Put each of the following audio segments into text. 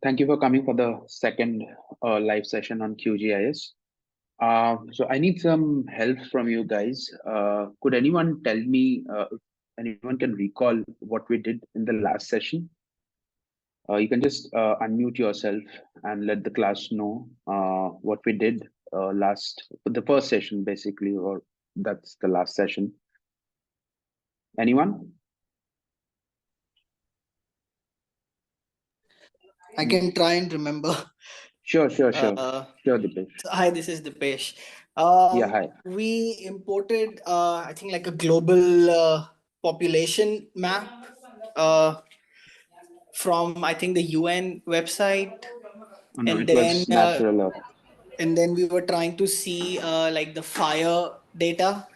Thank you for coming for the second live session on QGIS. So I need some help from you guys. Could anyone tell me, if anyone can recall what we did in the last session? You can just unmute yourself and let the class know what we did the first session basically, or that's the last session. Anyone? I can try and remember. Sure, Dipesh. Hi, this is Dipesh. Yeah, hi. We imported, I think, like a global population map from, I think, the UN website. No, and it was natural Earth. And then we were trying to see like the fire data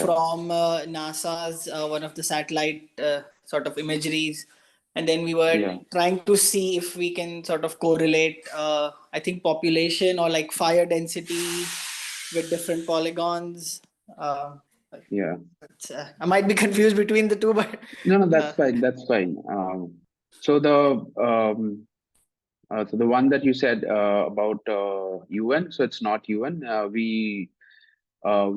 from NASA's one of the satellite sort of imageries. And then we were trying to see if we can sort of correlate, I think, population or like fire density with different polygons. I might be confused between the two, but no, that's fine. That's fine. So the one that you said about UN, so it's not UN. We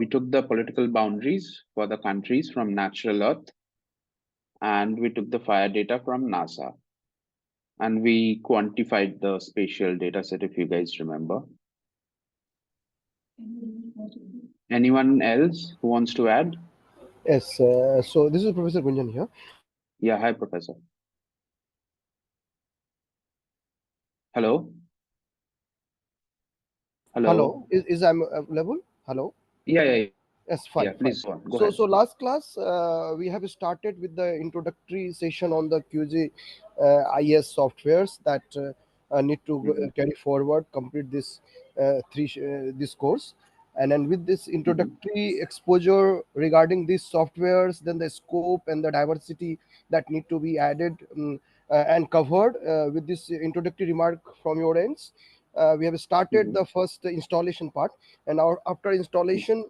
took the political boundaries for the countries from natural Earth, and we took the fire data from NASA, and we quantified the spatial data set, if you guys remember. Anyone else who wants to add? Yes, so this is Professor Gunjan here. Yeah, hi, Professor. Hello? Hello, is I'm available? Hello? Yeah. Yes, fine. Yeah, please go ahead. So last class, we have started with the introductory session on the QGIS softwares that need to carry forward, complete this this course. And then with this introductory exposure regarding these softwares, then the scope and the diversity that need to be added and covered with this introductory remark from your ends. We have started the first installation part, and after installation,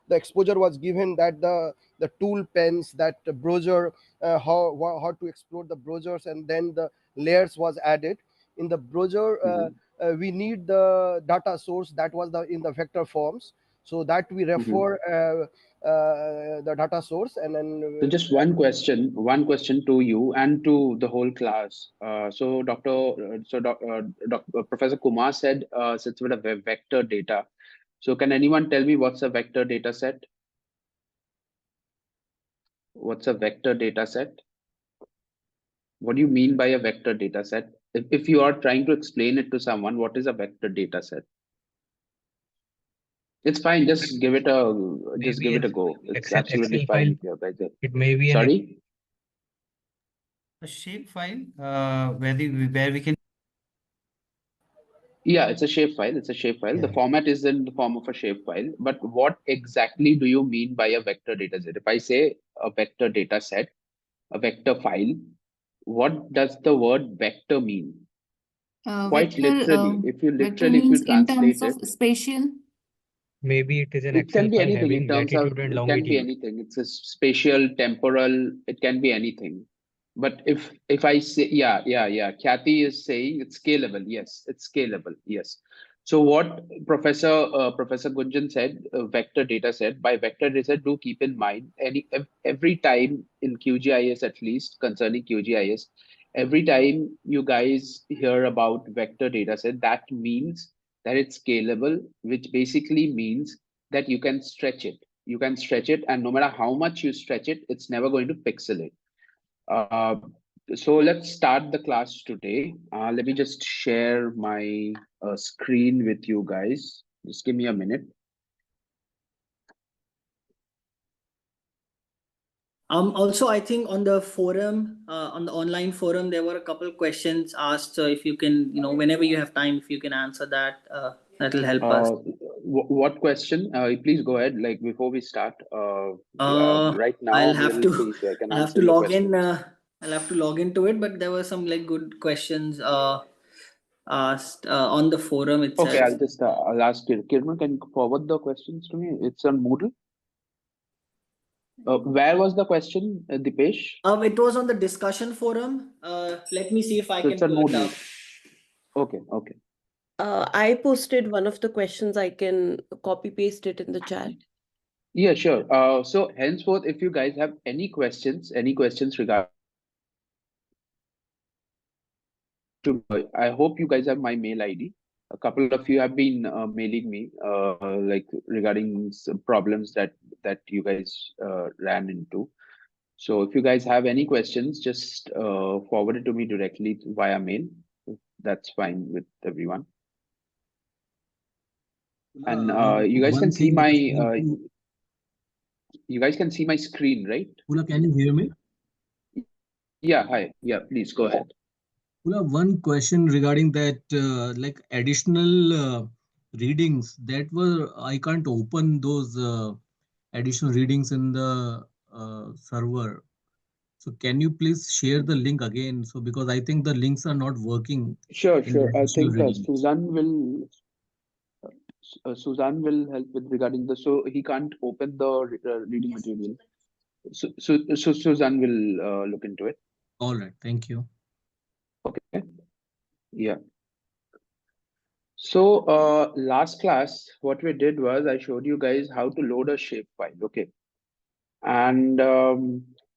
the exposure was given that the tool pens, that the browser, how to explore the browsers, and then the layers was added in the browser. We need the data source that was in the vector forms, so that we refer the data source. And then so just one question to you and to the whole class. Professor Kumar said it's with a vector data. So can anyone tell me what's a vector data set? What's a vector data set? What do you mean by a vector data set? If you are trying to explain it to someone, what is a vector data set? It's fine. Just give it a go. It's absolutely fine. It may be Sorry? a shape file where we can. Yeah, it's a shapefile. It's a shapefile. The format is in the form of a shapefile. But what exactly do you mean by a vector data set? If I say a vector data set, a vector file, what does the word vector mean? Quite vector, literally, if you translate in terms of spatial. Maybe it is an it can Excel be file anything in having terms of latitude and it longitude. can be anything. It's a spatial, temporal. It can be anything. But if I say Kathy is saying it's scalable. Yes, it's scalable. Yes. So what Professor Gunjan said, vector data set. By vector data set, do keep in mind every time in QGIS, at least concerning QGIS, every time you guys hear about vector data set, that means that it's scalable, which basically means that you can stretch it. You can stretch it, and no matter how much you stretch it, it's never going to pixelate. So let's start the class today. Let me just share my screen with you guys. Just give me a minute. Also, I think on the forum, on the online forum, there were a couple of questions asked. So if you can, whenever you have time, if you can answer that, that'll help us. What question? Please go ahead. Like before we start, right now, I'll have to. So I can I'll have answer to your log questions. in. I'll have to log into it, but there were some like good questions asked on the forum itself. Okay, I'll ask you. Kirman, can you forward the questions to me? It's on Moodle. Where was the question, Dipesh? It was on the discussion forum. Let me see if I So can it's a pull it Moodle. up. Okay, okay. I posted one of the questions. I can copy paste it in the chat. Yeah, sure. So henceforth, if you guys have any questions regarding, I hope you guys have my mail ID. A couple of you have been mailing me, like regarding some problems that you guys ran into. So if you guys have any questions, just forward it to me directly via mail. That's fine with everyone. And you guys can see my screen, right? Pula, can you hear me? Yeah, hi. Yeah, please go ahead. Pula, one question regarding that, like additional readings that were, I can't open those additional readings in the server. So can you please share the link again? So because I think the links are not working. Sure, in the sure. I additional think readings. Suzanne will help with regarding the, so he can't open the reading material. So Suzanne will look into it. All right, thank you. Okay. Yeah. So last class, what we did was I showed you guys how to load a shapefile. Okay. And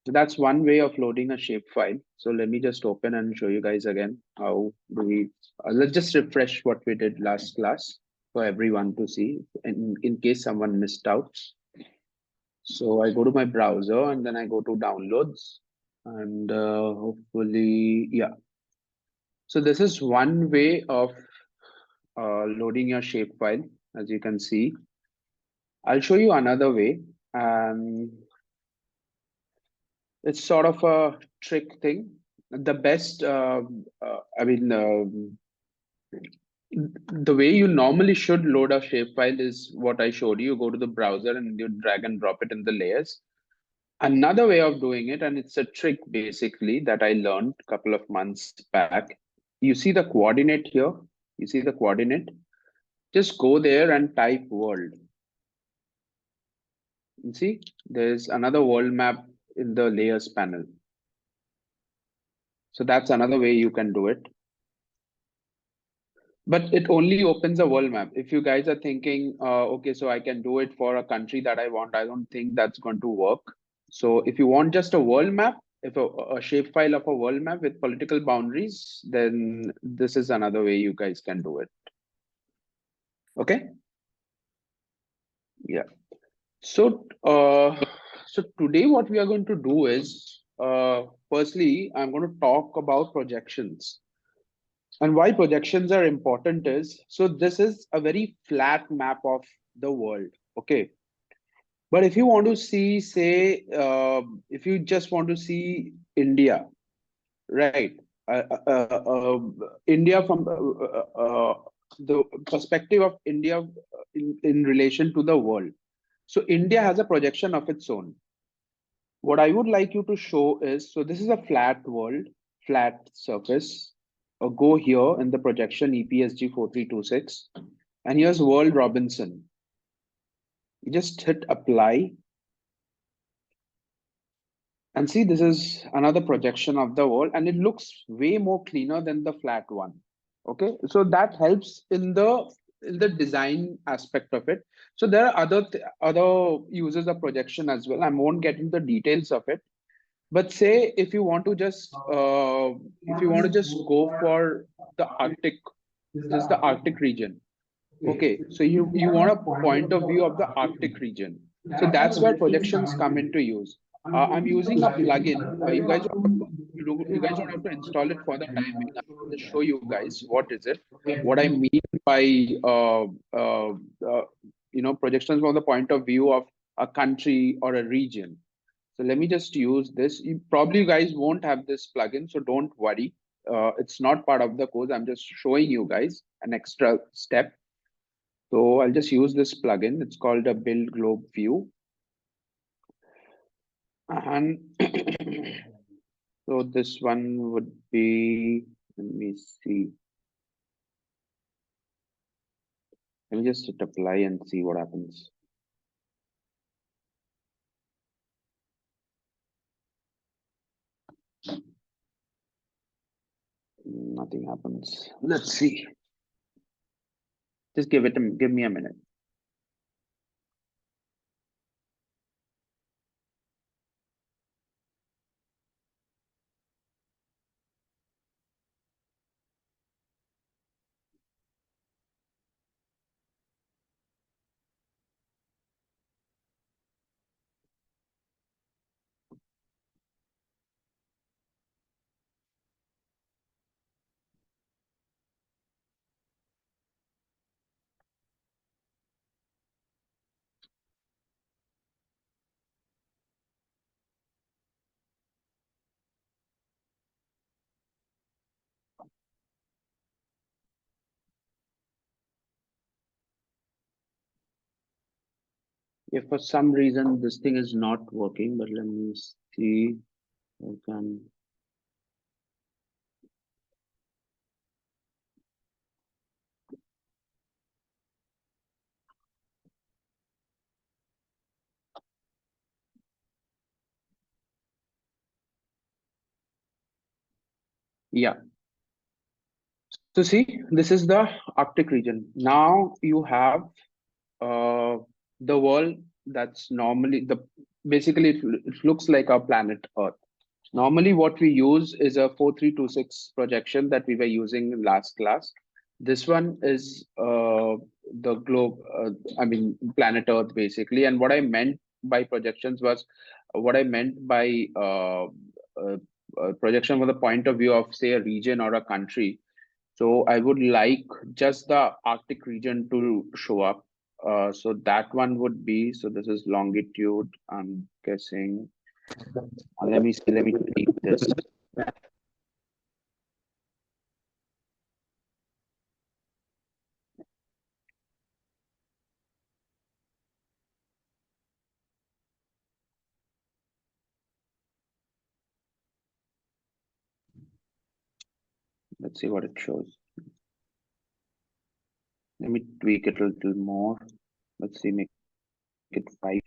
that's one way of loading a shapefile. So let me just open and show you guys again how do we. Let's just refresh what we did last class for everyone to see in case someone missed out. So I go to my browser and then I go to downloads and hopefully, yeah. So this is one way of loading your shapefile, as you can see. I'll show you another way. It's sort of a trick thing. The best, the way you normally should load a shapefile is what I showed you. You go to the browser and you drag and drop it in the layers. Another way of doing it, and it's a trick basically that I learned a couple of months back. You see the coordinate here? You see the coordinate? Just go there and type world. You see, there's another world map in the layers panel. So that's another way you can do it. But it only opens a world map. If you guys are thinking, okay, so I can do it for a country that I want, I don't think that's going to work. So if you want just a world map, if a shapefile of a world map with political boundaries, then this is another way you guys can do it. Okay. Yeah. So, so today what we are going to do is, firstly, I'm going to talk about projections. And why projections are important is, so this is a very flat map of the world, okay? But if you want to see, say, if you just want to see India, right? India from the perspective of India in relation to the world. So India has a projection of its own. What I would like you to show is, so this is a flat world, flat surface. Go here in the projection EPSG 4326, and here's World Robinson. You just hit apply. And see, this is another projection of the world, and it looks way more cleaner than the flat one. Okay, so that helps in the design aspect of it. So there are other uses of projection as well. I won't get into the details of it. But say if you want to just go for the Arctic, just the Arctic region. Okay, so you want a point of view of the Arctic region. So that's where projections come into use. I'm using a plugin. You guys don't have to install it for the time being. I'll just show you guys what is it. What I mean by projections from the point of view of a country or a region. So let me just use this. You guys won't have this plugin, so don't worry. It's not part of the course. I'm just showing you guys an extra step. So I'll just use this plugin. It's called a Build Globe View. And so this one would be, let me see. Let me just hit apply and see what happens. Nothing happens. Let's see. Just give me a minute. If for some reason this thing is not working, but let me see. I can. Yeah. So see, this is the Arctic region. Now you have the world that's normally basically it looks like our planet Earth. Normally what we use is a 4326 projection that we were using in last class. This one is the globe, I mean planet Earth basically. And what I meant by projections was what I meant by projection from the point of view of say a region or a country. So I would like just the Arctic region to show up. So that one would be, so this is longitude, I'm guessing. Let me see, let me tweak this. Let's see what it shows. Let me tweak it a little more. Let's see, make it 5.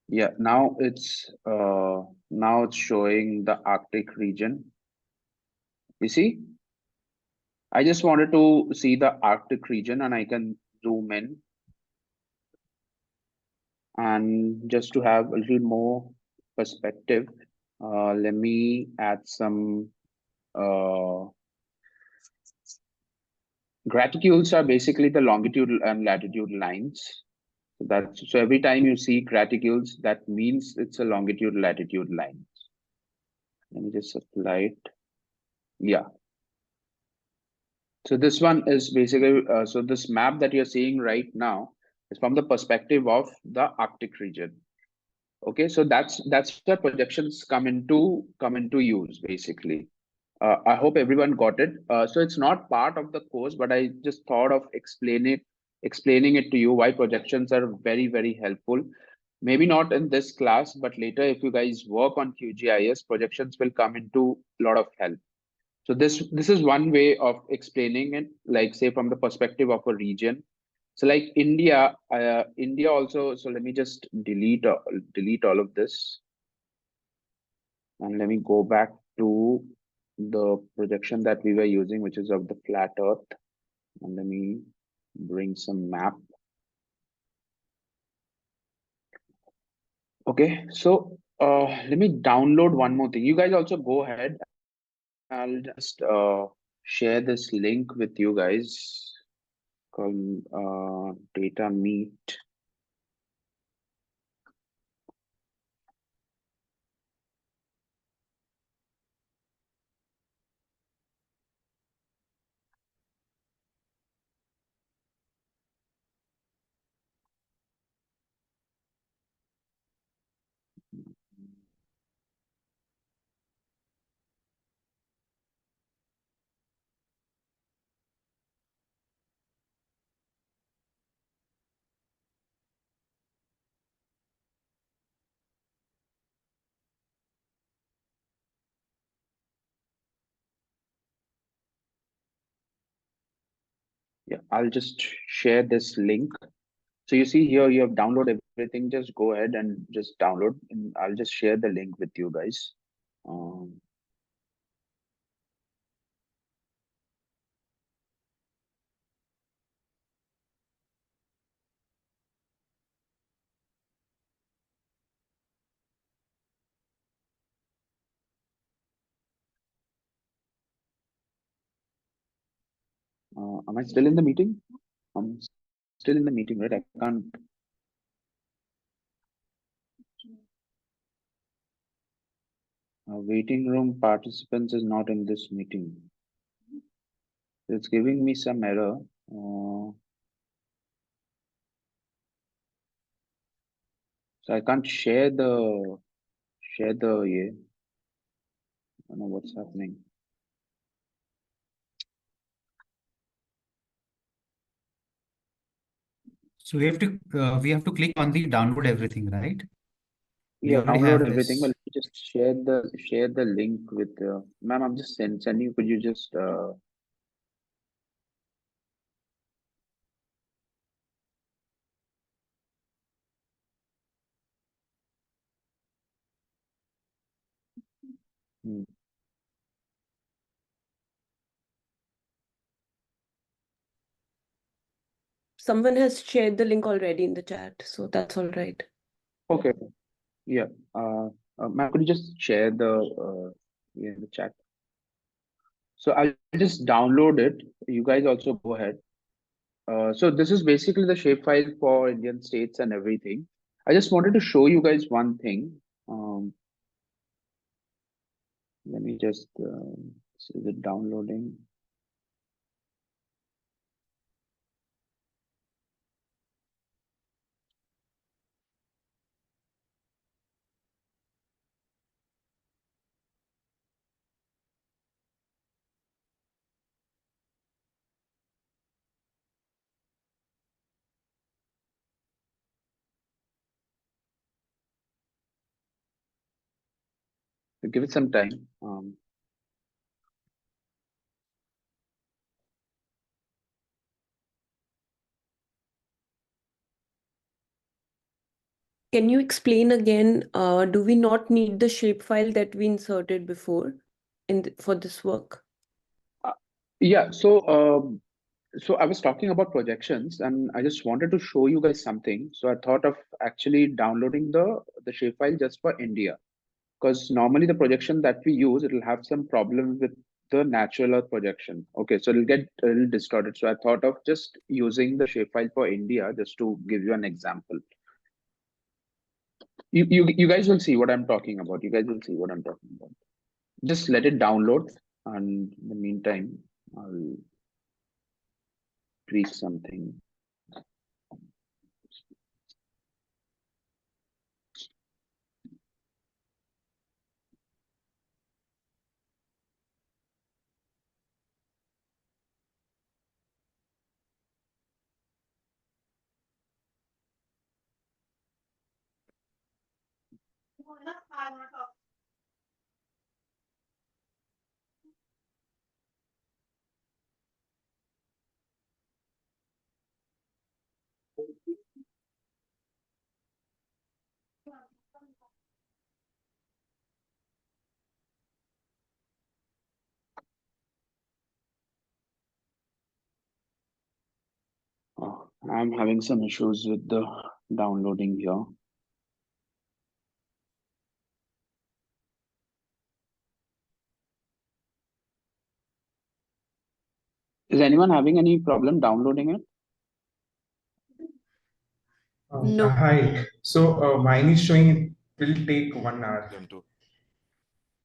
Yeah, now it's showing the Arctic region. You see? I just wanted to see the Arctic region and I can zoom in. And just to have a little more perspective, let me add some graticules are basically the longitude and latitude lines. So every time you see graticules, that means it's a longitude latitude line. Let me just apply it. Yeah. So this one is basically so this map that you're seeing right now is from the perspective of the Arctic region. Okay, so that's where projections come into use basically. I hope everyone got it. So it's not part of the course, but I just thought of explaining it to you why projections are very, very helpful. Maybe not in this class, but later if you guys work on QGIS, projections will come into a lot of help. So this is one way of explaining it, like say from the perspective of a region. So like India also. So let me just delete all of this, and let me go back to the projection that we were using, which is of the flat Earth. And let me bring some map. Okay, so let me download one more thing. You guys also go ahead. I'll just share this link with you guys called data meet. Yeah, I'll just share this link. So you see here, you have downloaded everything. Just go ahead and just download, and I'll just share the link with you guys. Am I still in the meeting? I'm still in the meeting, right? I can't. Waiting room participants is not in this meeting. It's giving me some error. So I can't share the yeah. I don't know what's happening. So we have to click on the download everything, right? We Yeah, already download have everything. But this. let me just share the link with ma'am. I'm just sending you. Could you just hmm. Someone has shared the link already in the chat, so that's all right. Okay. Yeah. Ma'am, could you just share the in the chat? So I'll just download it. You guys also go ahead. So this is basically the shapefile for Indian states and everything. I just wanted to show you guys one thing. Let me just see the downloading. Give it some time. Can you explain again, do we not need the shapefile that we inserted before for this work? Yeah, so I was talking about projections, and I just wanted to show you guys something. So I thought of actually downloading the shapefile just for India, because normally the projection that we use, it'll have some problem with the natural earth projection. Okay, so it'll get a little distorted. So I thought of just using the shapefile for India just to give you an example. You guys will see what I'm talking about. You guys will see what I'm talking about. Just let it download, and in the meantime, I'll tweak something. I'm having some issues with the downloading here. Is anyone having any problem downloading it? No. Hi. So mine is showing it will take 1 hour.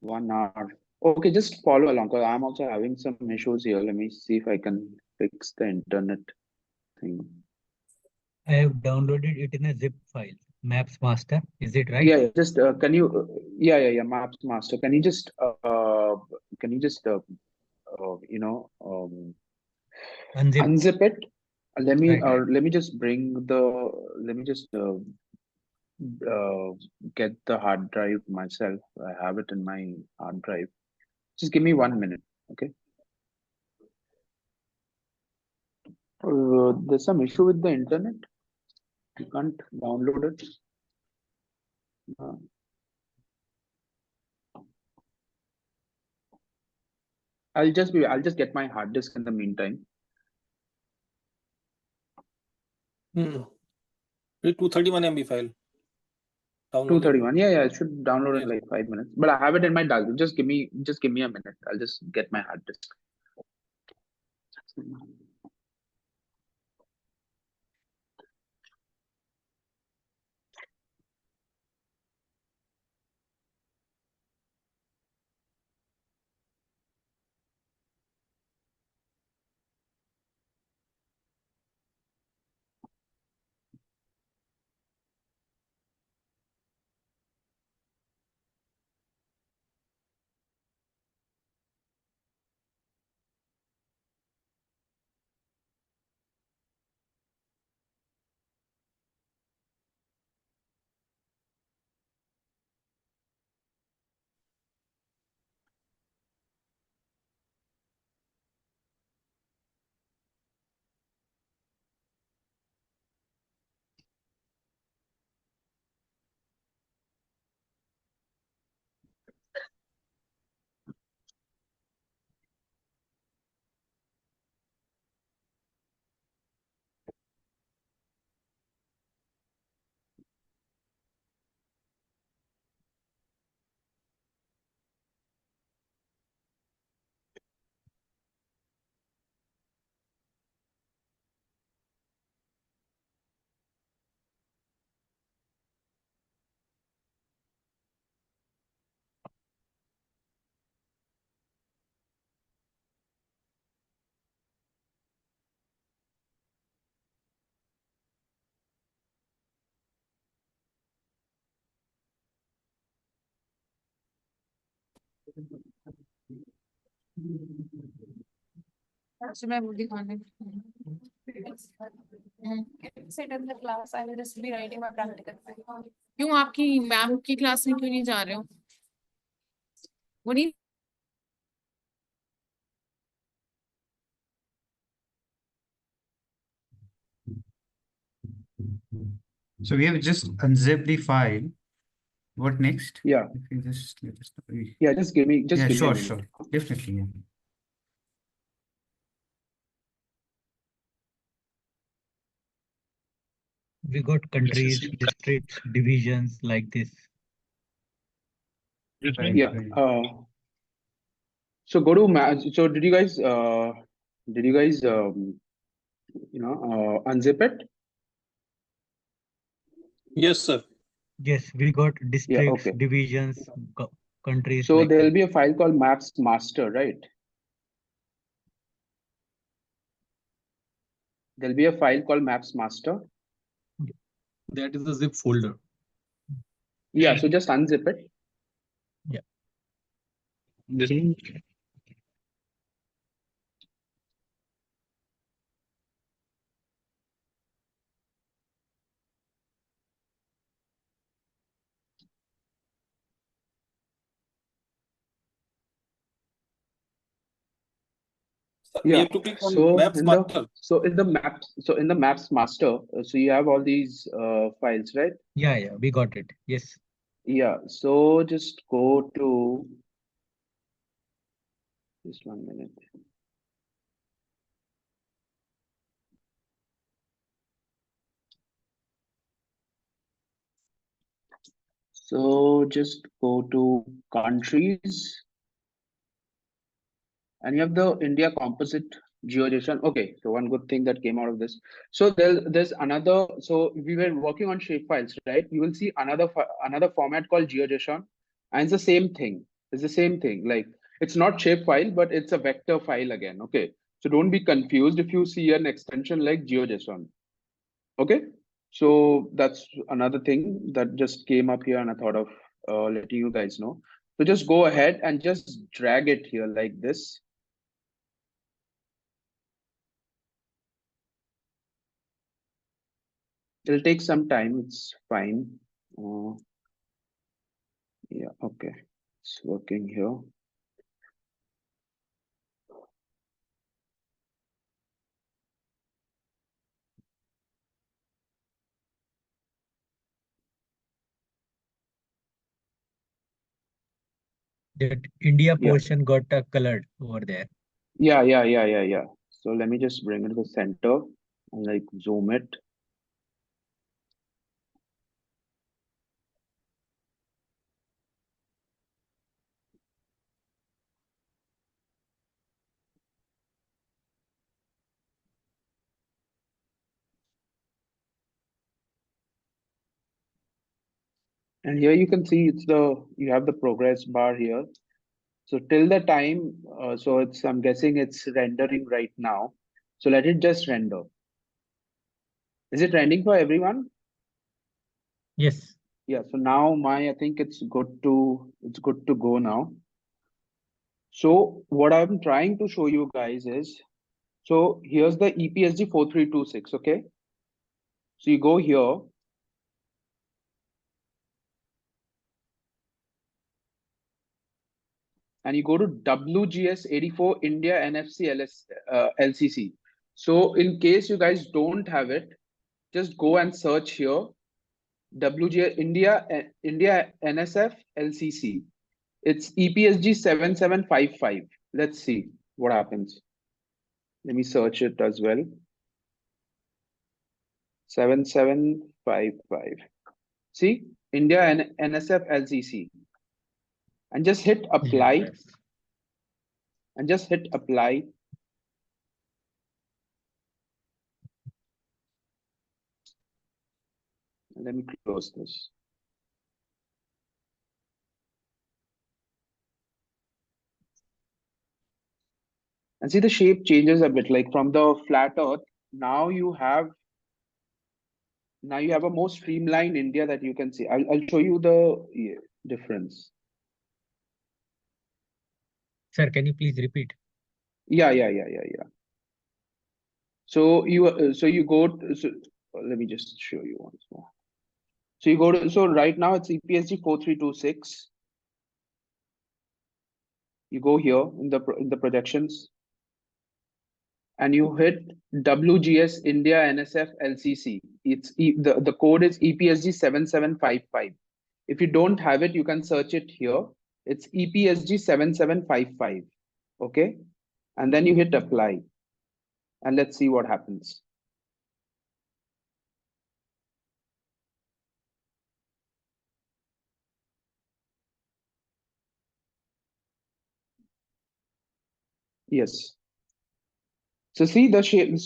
1 hour. Okay, just follow along because I'm also having some issues here. Let me see if I can fix the internet thing. I have downloaded it in a zip file, Maps Master. Is it right? Yeah, just can you? Yeah. Maps Master. Can you just unzip it? Let me Right. let me just bring the let me just get the hard drive myself. I have it in my hard drive. Just give me 1 minute, okay? There's some issue with the internet. You can't download it. I'll just get my hard disk in the meantime. 231 MB file. 231. Yeah, I should download in like 5 minutes. But I have it in my disk. Just give me a minute. I'll just get my hard disk. So मैं वो दिखाने sit in the class I will just be writing my practical. क्यों आपकी ma'am की class में क्यों नहीं जा रहे हो? वो नहीं So we have just unzipped the file. What next? Yeah. If you just let us know. Yeah, just give me Yeah, a sure, minute. sure. Definitely. Yeah. We got countries, districts, divisions like this. Right, Yeah. right. So go to so did you guys unzip it? Yes, sir. Yes, we got districts, okay. divisions, countries. So like there will that. be a file called maps master, right? There'll be a file called maps master. That is a zip folder. Yeah, so just unzip it. Yeah. We have to click on so maps in master. the maps master, so you have all these files, right? Yeah, we got it. Yes. Yeah, so just go to just 1 minute. So just go to countries and you have the India composite GeoJSON. Okay, so one good thing that came out of this. So there's another. So we were working on shape files, right? You will see another format called GeoJSON, and it's the same thing. It's the same thing. Like it's not shape file, but it's a vector file again. Okay, so don't be confused if you see an extension like GeoJSON. Okay, so that's another thing that just came up here, and I thought of letting you guys know. So just go ahead and just drag it here like this. It'll take some time, it's fine. Yeah, okay, it's working here. That India Yeah. portion got colored over there. Yeah. So let me just bring it to the center and like zoom it. And here you can see you have the progress bar here. So till the time, I'm guessing it's rendering right now. So let it just render. Is it rendering for everyone? Yes. Yeah, so now I think it's good to go now. So what I'm trying to show you guys is, so here's the EPSG 4326, okay? So you go here. And you go to WGS 84 India NFC LCC. So in case you guys don't have it, just go and search here. WGS India NSF LCC. It's EPSG 7755. Let's see what happens. Let me search it as well. 7755. See, India NSF LCC. And just hit apply. Yes. And just hit apply. And let me close this. And see the shape changes a bit, like from the flat earth, now you have a more streamlined India that you can see. I'll show you the difference. Sir, can you please repeat? Yeah. So you go to, let me just show you once more. So you go to, so right now it's EPSG 4326. You go here in the projections. And you hit WGS India NSF LCC. The code is EPSG 7755. If you don't have it, you can search it here. It's EPSG 7755. Okay. And then you hit apply. And let's see what happens. Yes. So see the shape.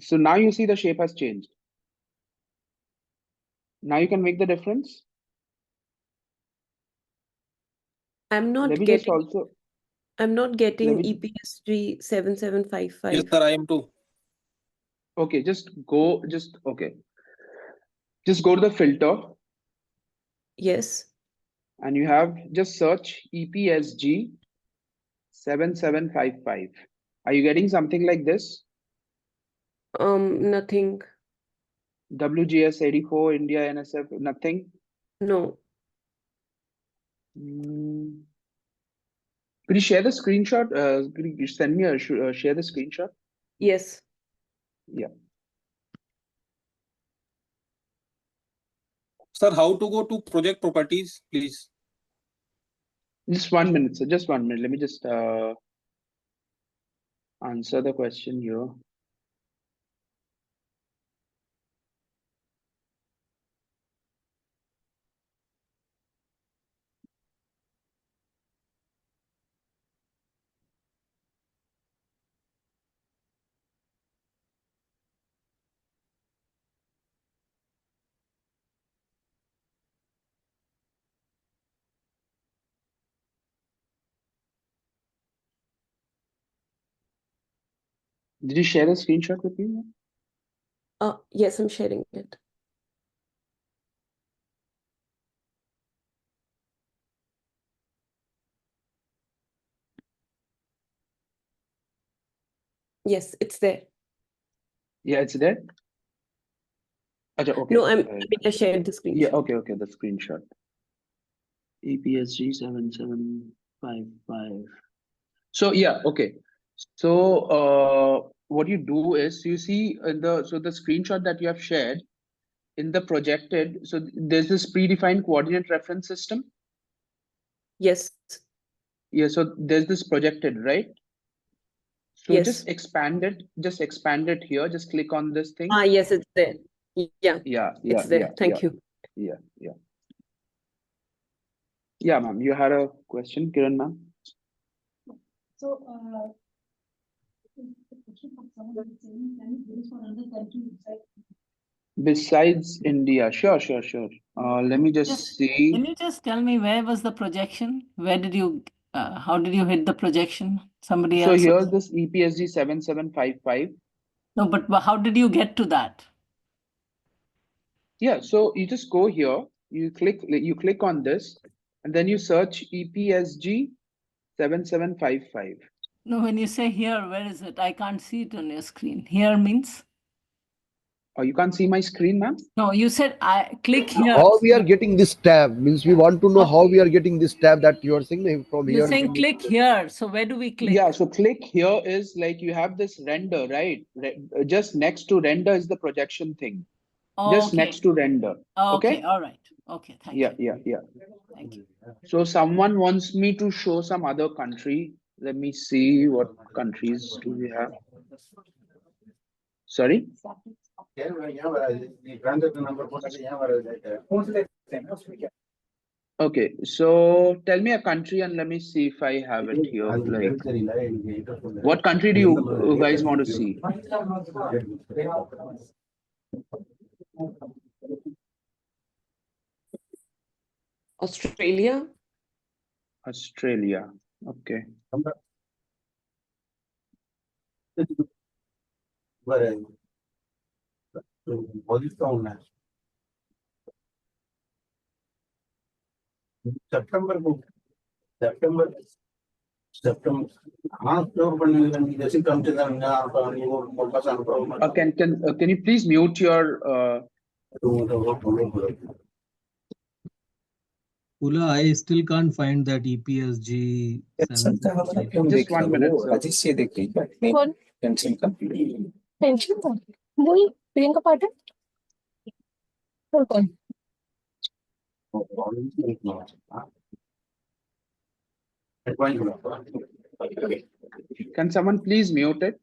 So now you see the shape has changed. Now you can make the difference. I'm not Let me getting just also. I'm not getting Let me- EPSG 7755. Yes, sir, I am too. Okay, just go to the filter. Yes. And you have just search EPSG 7755. Are you getting something like this? Nothing. WGS 84 India NSF, nothing? No. Could you share the screenshot? Could you send me share the screenshot? Yes. Yeah. Sir, how to go to project properties, please? Just 1 minute, sir. Just 1 minute. Let me just answer the question here. Did you share the screenshot with me? Yes, I'm sharing it. Yes, it's there. Yeah, it's there. Okay. No, I shared the screenshot. Yeah, okay, the screenshot. EPSG 7755. So yeah, okay. So what you do is you see the screenshot that you have shared in the projected. So there's this predefined coordinate reference system. Yes. Yeah, so there's this projected, right? So Yes. just expand it here. Just click on this thing. Yes, it's there. Yeah, Yeah, it's there. Thank you. Yeah. Yeah, ma'am, you had a question, Kiran, ma'am? So, the question from someone is saying, can you base for another country Besides India? Sure. Let me just see. Can you just tell me where was the projection? Where did you, how did you hit the projection? Somebody So else? here's this EPSG 7755. No, but how did you get to that? Yeah, so you just go here, you click on this, and then you search EPSG 7755. No, when you say here, where is it? I can't see it on your screen. Here means? Oh, you can't see my screen, ma'am? No, you said I click here. How we are getting this tab means we want to know how we are getting this tab that you are saying from here. You're saying click here. So where do we click? Yeah, so click here is like you have this render, right? Just next to render is the projection thing. Just Okay. next to render. Okay, all right. Okay, thank you. Yeah. Thank you. So someone wants me to show some other country. Let me see what countries do we have. Sorry? Okay, so tell me a country and let me see if I have it here. Like, what country do you guys want to see? Australia? Australia. Okay. Can you please mute your Ula, I still can't find that EPSG 7. Just 1 minute, sir. Priyanka Patil कौन Can someone please mute it?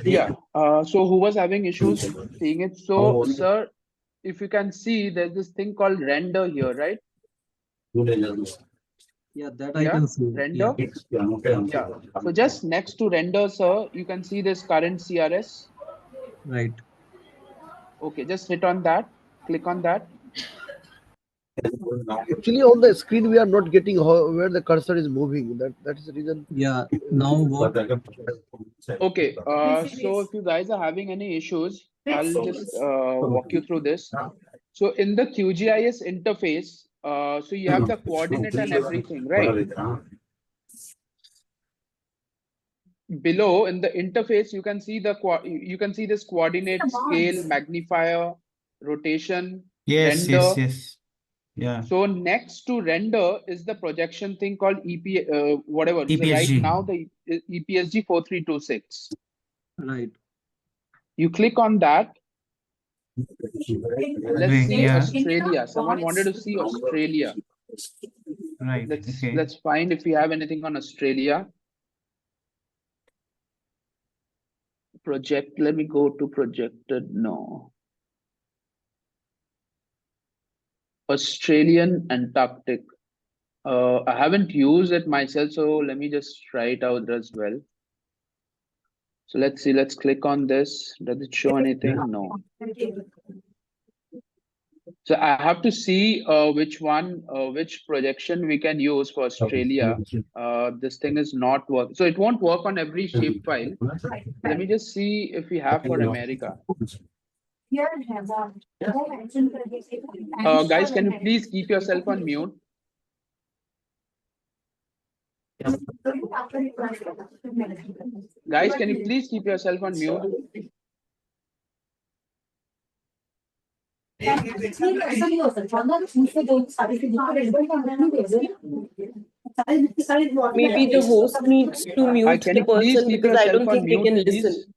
Yeah. So who was having issues seeing it? So, sir, if you can see, there's this thing called render here, right? Yeah, that I can see. Render. Yeah. So just next to render, sir, you can see this current CRS. Right. Okay, just hit on that. Click on that. Actually, on the screen we are not getting where the cursor is moving. That is the reason. Yeah. Now what? Okay. So if you guys are having any issues, I'll just walk you through this. So in the QGIS interface, so you have the coordinate and everything, right? Below in the interface, you can see this coordinate, scale, magnifier, rotation, render. Yes. Yeah. So next to render is the projection thing called whatever. So right EPSG. now the EPSG 4326. Right. You click on that. Let's see Australia. Someone wanted to see Australia. Right. Let's find if we have anything on Australia. Project. Let me go to projected. No. Australian Antarctic. I haven't used it myself, so let me just try it out as well. So let's see. Let's click on this. Does it show anything? No. So I have to see which projection we can use for Australia. This thing is not working. So it won't work on every shapefile. Let me just see if we have for America. Guys, can you please keep yourself on mute? Guys, can you please keep yourself on mute? Maybe the host needs to mute Can the you please person keep because I yourself don't on think they mute, can please? listen.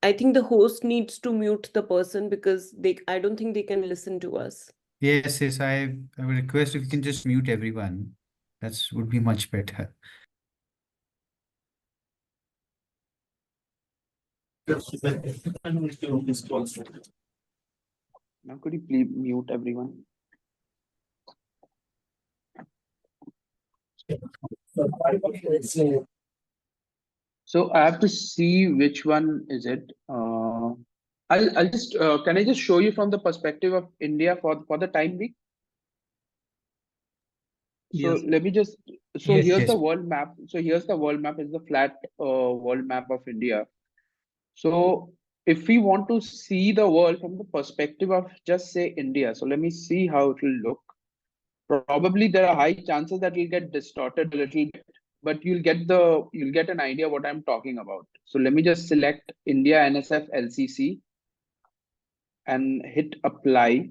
I think the host needs to mute the person because I don't think they can listen to us. Yes, I will request if you can just mute everyone. That would be much better. Now could you please mute everyone? So I have to see which one is it. I'll just can I just show you from the perspective of India for the time being? So Yes. let me just, so Yes, here's yes. the world map. So here's the world map, is the flat world map of India. So if we want to see the world from the perspective of just say India, so let me see how it will look. Probably there are high chances that will get distorted a little bit, but you'll get an idea what I'm talking about. So let me just select India NSF LCC and hit apply.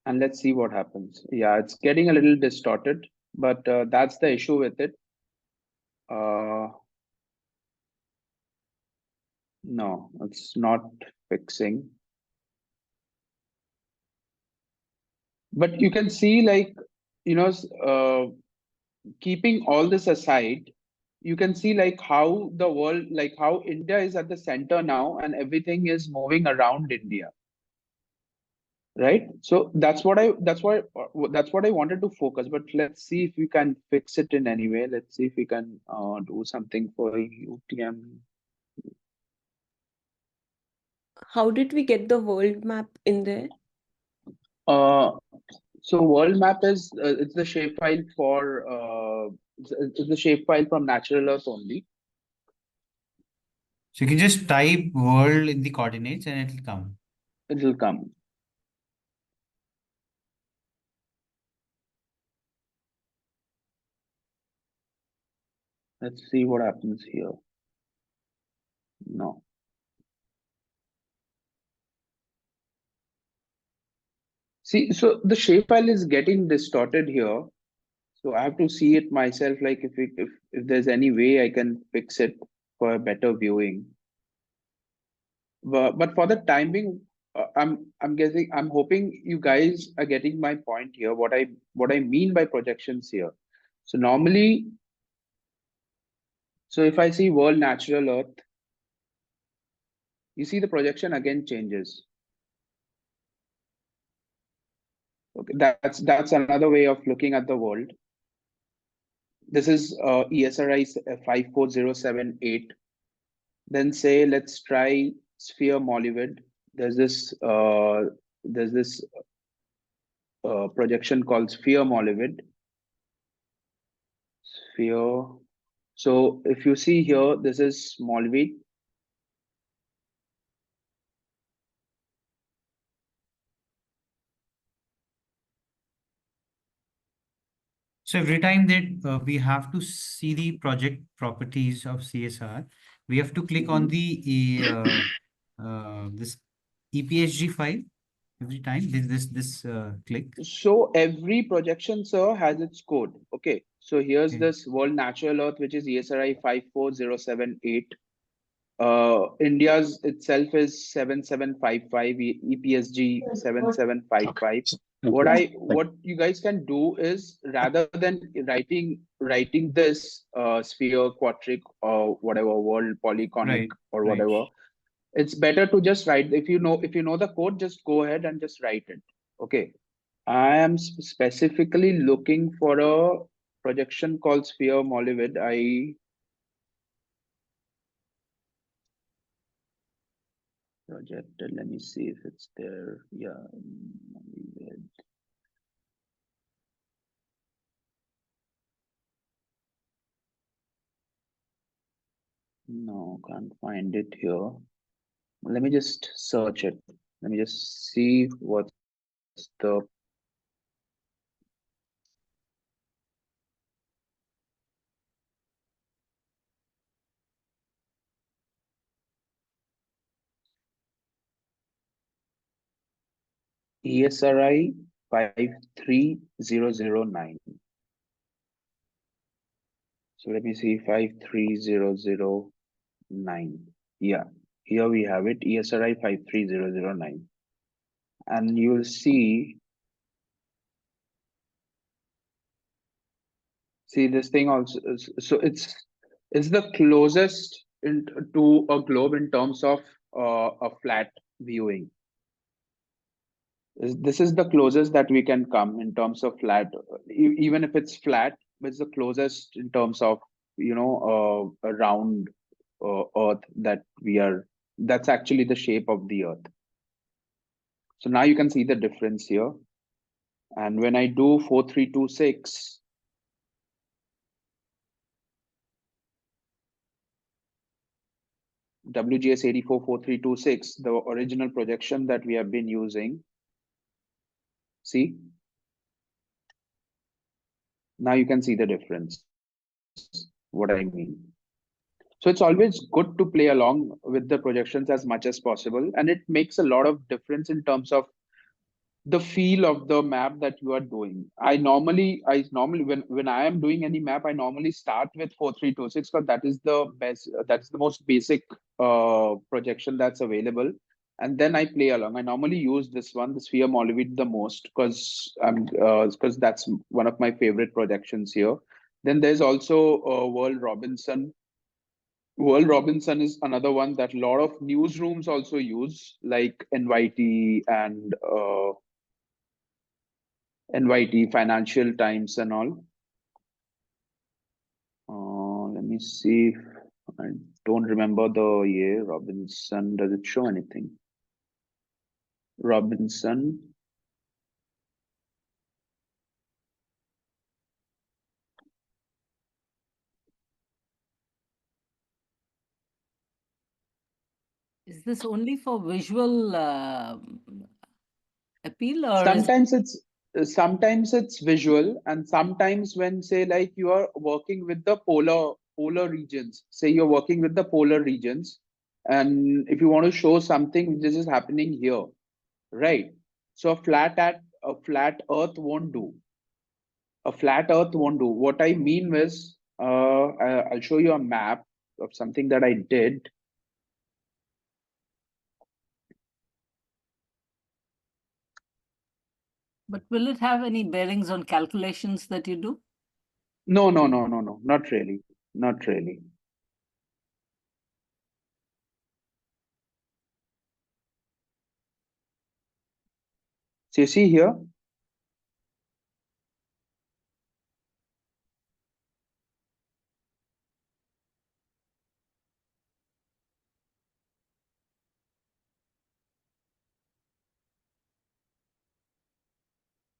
And let's see what happens. Yeah, it's getting a little distorted, but that's the issue with it. No, it's not fixing. But you can see, like, keeping all this aside, you can see like how the world, like how India is at the center now and everything is moving around India. Right? So that's what I wanted to focus, but let's see if we can fix it in any way. Let's see if we can do something for UTM. How did we get the world map in there? So world map is it's the shapefile for it's the shapefile from natural earth only. So you can just type world in the coordinates and it'll come. It will come. Let's see what happens here. No. See, so the shapefile is getting distorted here. So I have to see it myself, like if there's any way I can fix it for a better viewing. But for the time being, I'm hoping you guys are getting my point here. What I mean by projections here. So normally, so if I see world natural earth, you see the projection again changes. Okay, that's another way of looking at the world. This is ESRI 54078. Then say let's try sphere Mollywood. There's this projection called sphere Mollywood. Sphere. So if you see here, this is Mollywood. So every time that we have to see the project properties of CSR, we have to click on the this EPSG file every time. This click. So every projection, sir, has its code. Okay. So here's Okay. this World Natural Earth, which is ESRI 54078. India's itself is 7755, EPSG 7755. What you guys can do is, rather than writing this sphere, quadric, or whatever, world polyconic, Right, or right. whatever, it's better to just write. If you know the code, just go ahead and just write it. Okay. I am specifically looking for a projection called sphere Mollywood. Projected. Let me see if it's there. Yeah. No, can't find it here. Let me just search it. Let me just see what's the ESRI 53009. So let me see 53009. 9. Yeah, here we have it, ESRI 53009. And you'll see this thing also. So it's the closest to a globe in terms of a flat viewing. This is the closest that we can come in terms of flat, even if it's flat, but it's the closest in terms of, you know, a round Earth that that's actually the shape of the Earth. So now you can see the difference here. And when I do 4326, WGS 844326, the original projection that we have been using, see? Now you can see the difference, what I mean. So it's always good to play along with the projections as much as possible. And it makes a lot of difference in terms of the feel of the map that you are doing. I normally when I am doing any map, I normally start with 4326 because that is the best, that's the most basic projection that's available. And then I play along. I normally use this one, the sphere Molivit, the most because that's one of my favorite projections here. Then there's also World Robinson. World Robinson is another one that a lot of newsrooms also use, like NYT and NYT, Financial Times and all. Let me see. I don't remember the year. Robinson, does it show anything? Robinson. Is this only for visual appeal, or sometimes it's visual, and sometimes when, say, like you are working with the polar regions, say you're working with the polar regions, and if you want to show something this is happening here, right? So a flat earth won't do. A flat earth won't do. What I mean is, I'll show you a map of something that I did. but will it have any bearings on calculations that you do? No, not really. Not really. So you see here,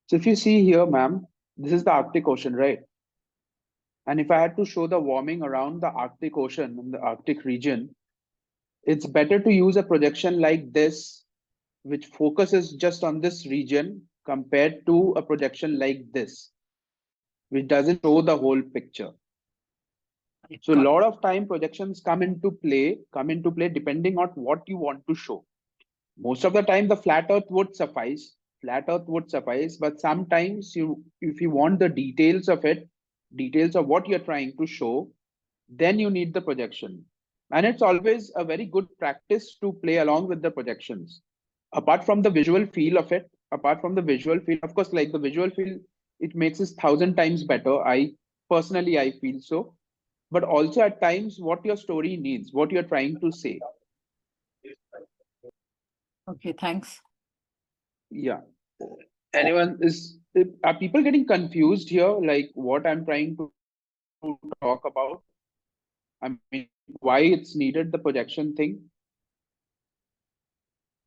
so if you see here, ma'am, this is the Arctic Ocean, right? And if I had to show the warming around the Arctic Ocean in the Arctic region, it's better to use a projection like this, which focuses just on this region, compared to a projection like this, which doesn't show the whole picture. So a lot of time projections come into play depending on what you want to show. Most of the time, the flat earth would suffice. But sometimes if you want the details of what you're trying to show, then you need the projection. And it's always a very good practice to play along with the projections. Apart from the visual feel of it, of course, like the visual feel, it makes it 1,000 times better. I feel so. But also at times what your story needs, what you're trying to say. Okay, thanks. Yeah. Are people getting confused here, like what I'm trying to talk about? I mean, why it's needed, the projection thing?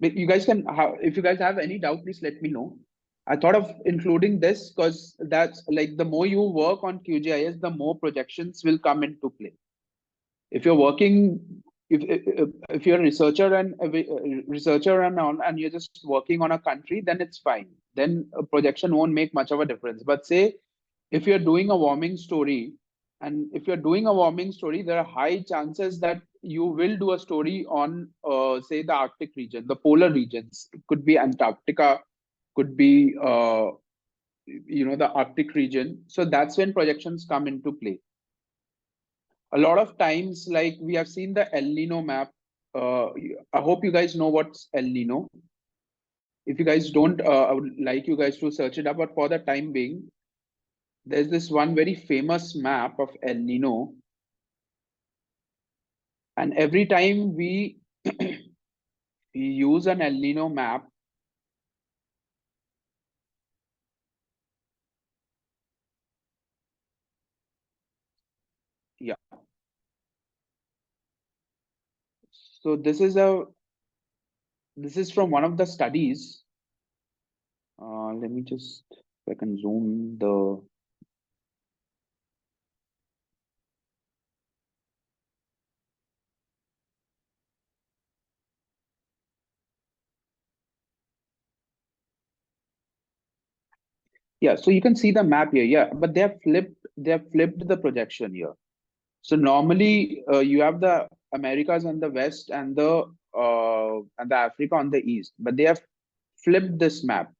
You guys can, if you guys have any doubt, please let me know. I thought of including this because that's like, the more you work on QGIS, the more projections will come into play. If you're working, if you're a researcher and you're just working on a country, then it's fine. Then a projection won't make much of a difference. But say if you're doing a warming story, there are high chances that you will do a story on, say, the Arctic region, the polar regions. It could be Antarctica, could be the Arctic region. So that's when projections come into play. a lot of times, like we have seen the El Nino map. I hope you guys know what's El Nino. If you guys don't, I would like you guys to search it up. But for the time being, there's this one very famous map of El Nino. And every time we, we use an El Nino map, yeah. So this is from one of the studies. Let me just, if I can zoom the. Yeah, so you can see the map here. Yeah, but they have flipped the projection here. So normally you have the Americas on the west and the Africa on the east, but they have flipped this map.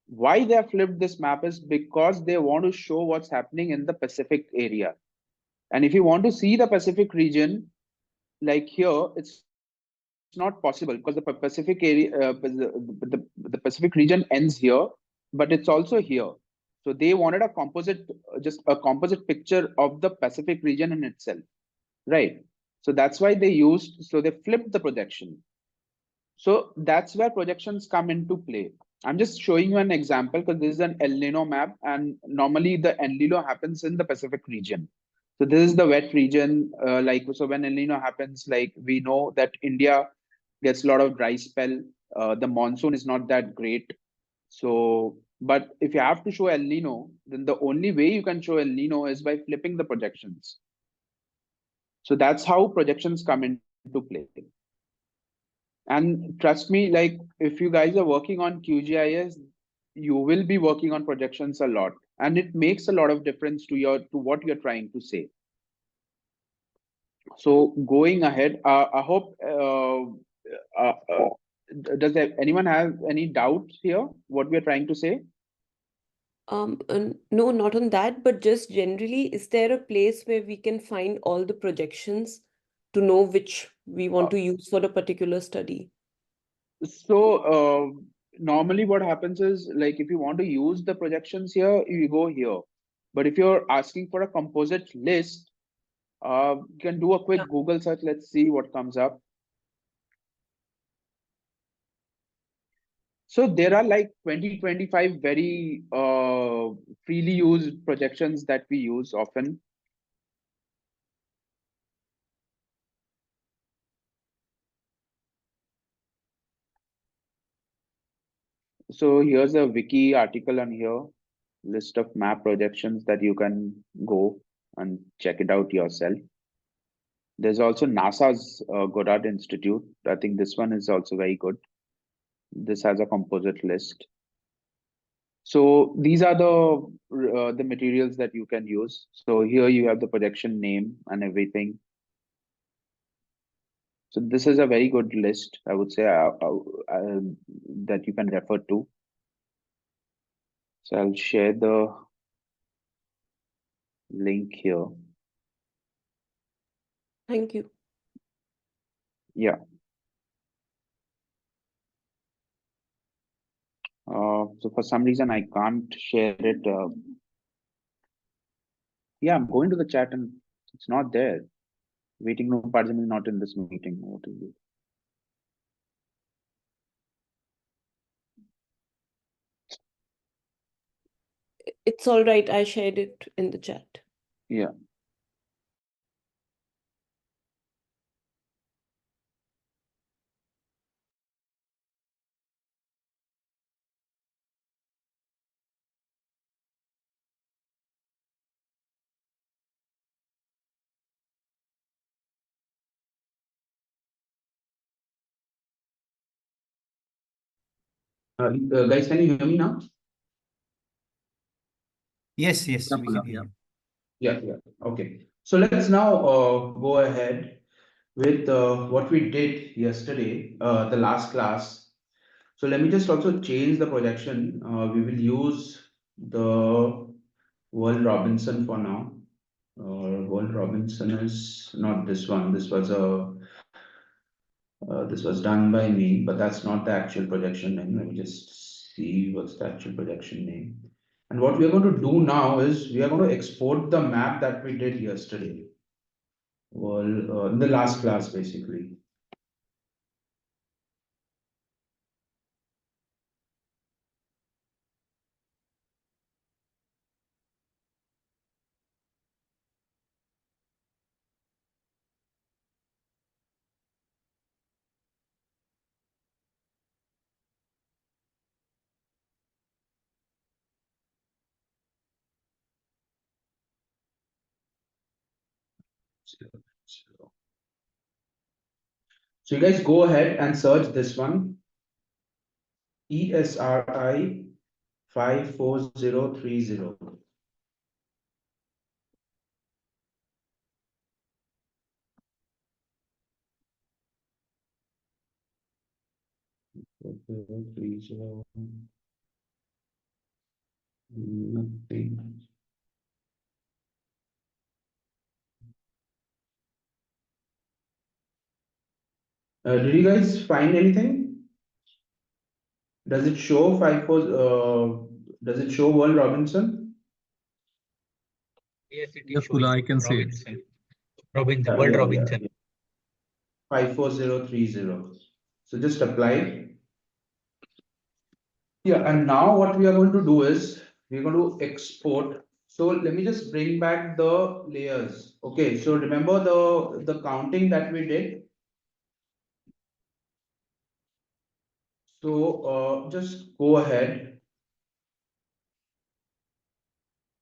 Why they have flipped this map is because they want to show what's happening in the Pacific area. And if you want to see the Pacific region, like here, it's not possible because the Pacific area, the Pacific region ends here, but it's also here. So they wanted a composite, just a composite picture of the Pacific region in itself, right? So that's why they flipped the projection. So that's where projections come into play. I'm just showing you an example because this is an El Nino map, and normally the El Nino happens in the Pacific region. So this is the wet region. So when El Nino happens, like we know that India gets a lot of dry spell. The monsoon is not that great. So, but if you have to show El Nino, then the only way you can show El Nino is by flipping the projections. So that's how projections come into play. And trust me, like if you guys are working on QGIS, you will be working on projections a lot, and it makes a lot of difference to what you're trying to say. So going ahead, I hope does anyone have any doubt here what we're trying to say? No, not on that, but just generally, is there a place where we can find all the projections to know which we want to use for a particular study? So normally what happens is, like if you want to use the projections here, you go here. But if you're asking for a composite list, you can do a quick Google search. Let's see what comes up. So there are like 25 very freely used projections that we use often. So here's a wiki article on here, list of map projections that you can go and check it out yourself. There's also NASA's Goddard Institute. I think this one is also very good. This has a composite list. So these are the materials that you can use. So here you have the projection name and everything. So this is a very good list, I would say, that you can refer to. So I'll share the link here. Thank you. Yeah. So for some reason I can't share it. Yeah, I'm going to the chat and it's not there. Waiting room participant is not in this meeting. What is it? It's all right. I shared it in the chat. Yeah. Guys, can you hear me now? Yes, we can hear you. Yeah. Okay. So let's now go ahead with what we did yesterday, the last class. So let me just also change the projection. We will use the World Robinson for now. World Robinson is not this one. This was done by me, but that's not the actual projection name. Let me just see what's the actual projection name. And what we are going to do now is we are going to export the map that we did yesterday. Well, in the last class, basically. So you guys go ahead and search this one, ESRI 54030. Nothing. Did you guys find anything? Does it show does it show World Robinson? Yes, Kula, I can see it. Robinson, World Yeah, Robinson. 54030. So just apply. Yeah, and now what we are going to do is we're going to export. So let me just bring back the layers. Okay, so remember the counting that we did. So just go ahead.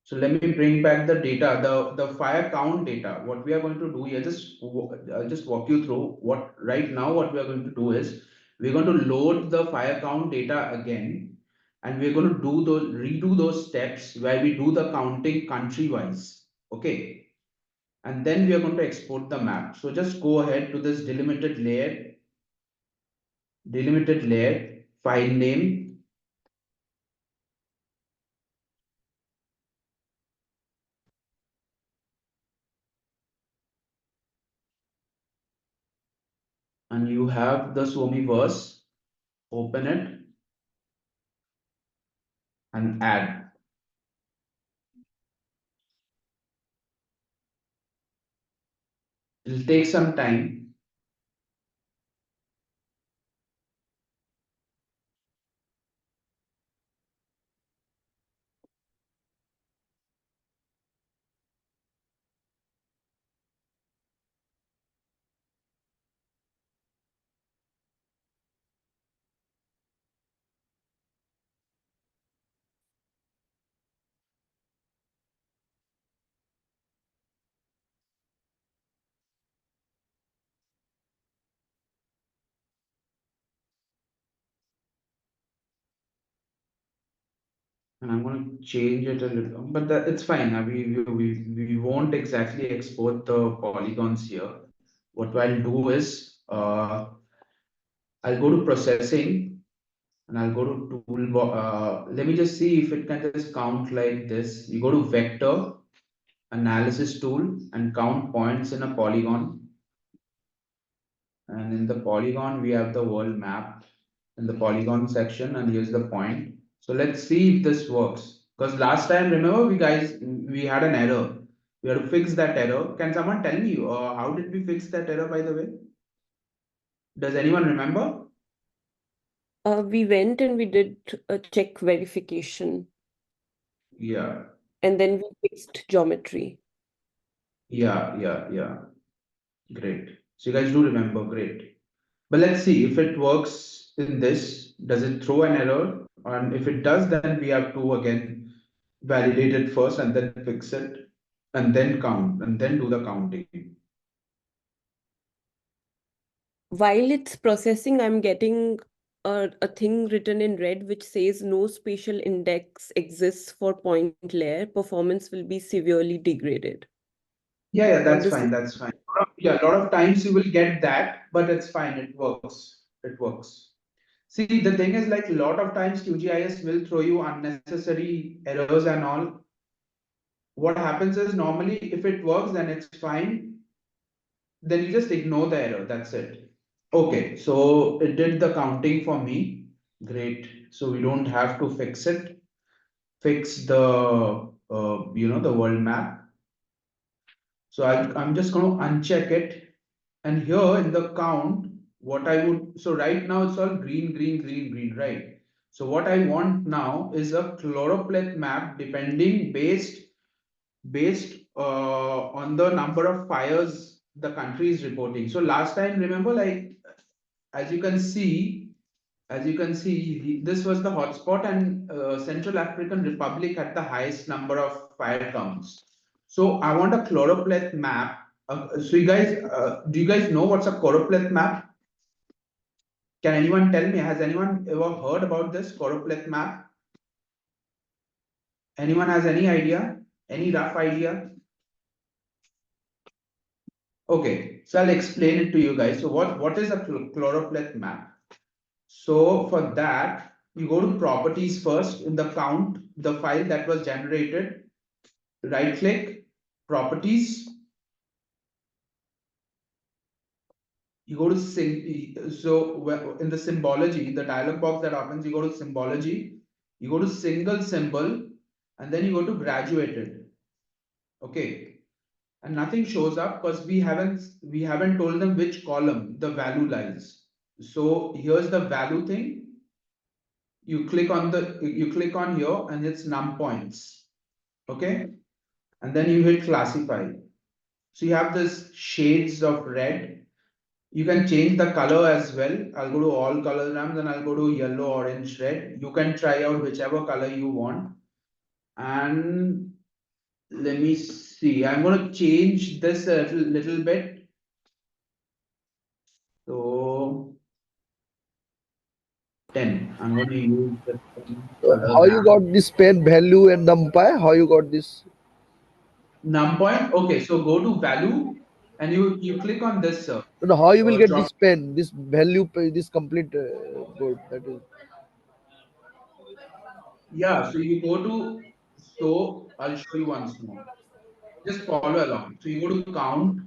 So let me bring back the data, the fire count data. What we are going to do here, just walk you through what right now. What we are going to do is we're going to load the fire count data again, and we're going to redo those steps where we do the counting country wise. Okay, and then we are going to export the map. So just go ahead to this delimited layer, file name. And you have the Suomiverse, open it and add. It'll take some time. And I'm going to change it a little, but it's fine. We won't exactly export the polygons here. What I'll do is I'll go to processing and I'll go to toolbar. Let me just see if it can just count like this. You go to vector analysis tool and count points in a polygon. And in the polygon, we have the world map in the polygon section, and here's the point. So let's see if this works. Because last time, remember, we had an error. We had to fix that error. Can someone tell me how did we fix that error, by the way? Does anyone remember? We went and we did a check verification, Yeah, and then we fixed geometry. yeah. Great. So you guys do remember, great. But let's see if it works in this. Does it throw an error? And if it does, then we have to again validate it first and then fix it and then count and then do the counting. While it's processing, I'm getting a thing written in red which says no spatial index exists for point layer. Performance will be severely degraded. Yeah, What that's does fine. this? That's fine. Yeah, a lot of times you will get that, but it's fine. It works. It works. See, the thing is like a lot of times QGIS will throw you unnecessary errors and all. what happens is normally if it works, then it's fine. Then you just ignore the error. That's it. Okay, so it did the counting for me. Great. So we don't have to fix it. Fix the the world map. So I'm just going to uncheck it. And here in the count, what I would, so right now it's all green, green, green, green, right? So what I want now is a chloroplet map depending based on the number of fires the country is reporting. So last time, remember, like as you can see, this was the hotspot, and Central African Republic had the highest number of fire counts. So I want a chloroplet map. So you guys, do you guys know what's a chloroplet map? Can anyone tell me? Has anyone ever heard about this chloroplet map? Anyone has any idea? Any rough idea? Okay, so I'll explain it to you guys. So what is a chloroplet map? So for that, you go to properties first in the count, the file that was generated, right click, properties. You go to in the symbology, the dialog box that opens, you go to symbology, you go to single symbol, and then you go to graduated. Okay. And nothing shows up because we haven't told them which column the value lies. So here's the value thing. You click on here and it's num points. Okay. And then you hit classify. So you have this shades of red. You can change the color as well. I'll go to all color ramps and I'll go to yellow, orange, red. You can try out whichever color you want. And let me see. I'm going to change this a little bit. So 10. I'm going to use the color How you ramp. got this pen value and numpy? How you got this? Num point. Okay, so go to value and you click on this No, how you will get drop. this pen, this value, this complete board? That is. Yeah, so you go to, so I'll show you once more. Just follow along. So you go to count,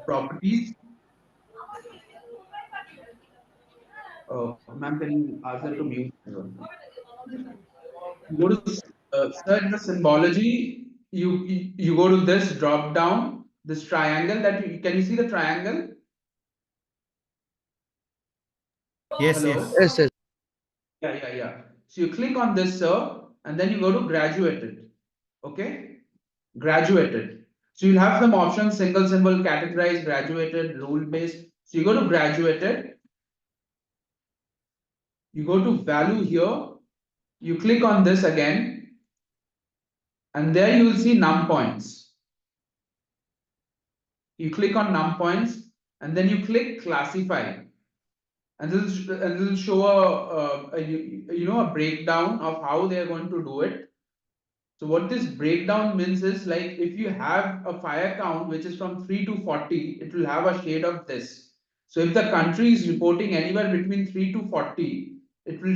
properties. Ma'am, can you ask them to mute? You go to search the symbology. You go to this drop down, this triangle can you see the triangle? Yes, Hello? yes. Yes, yes. Yeah. So you click on this, sir, and then you go to graduated. Okay? Graduated. So you'll have some options, single symbol, categorized, graduated, rule based. So you go to graduated. You go to value here. You click on this again. And there you will see num points. You click on num points and then you click classify. And this will show a breakdown of how they are going to do it. So what this breakdown means is, like, if you have a fire count which is from 3 to 40, it will have a shade of this. So if the country is reporting anywhere between 3 to 40, it will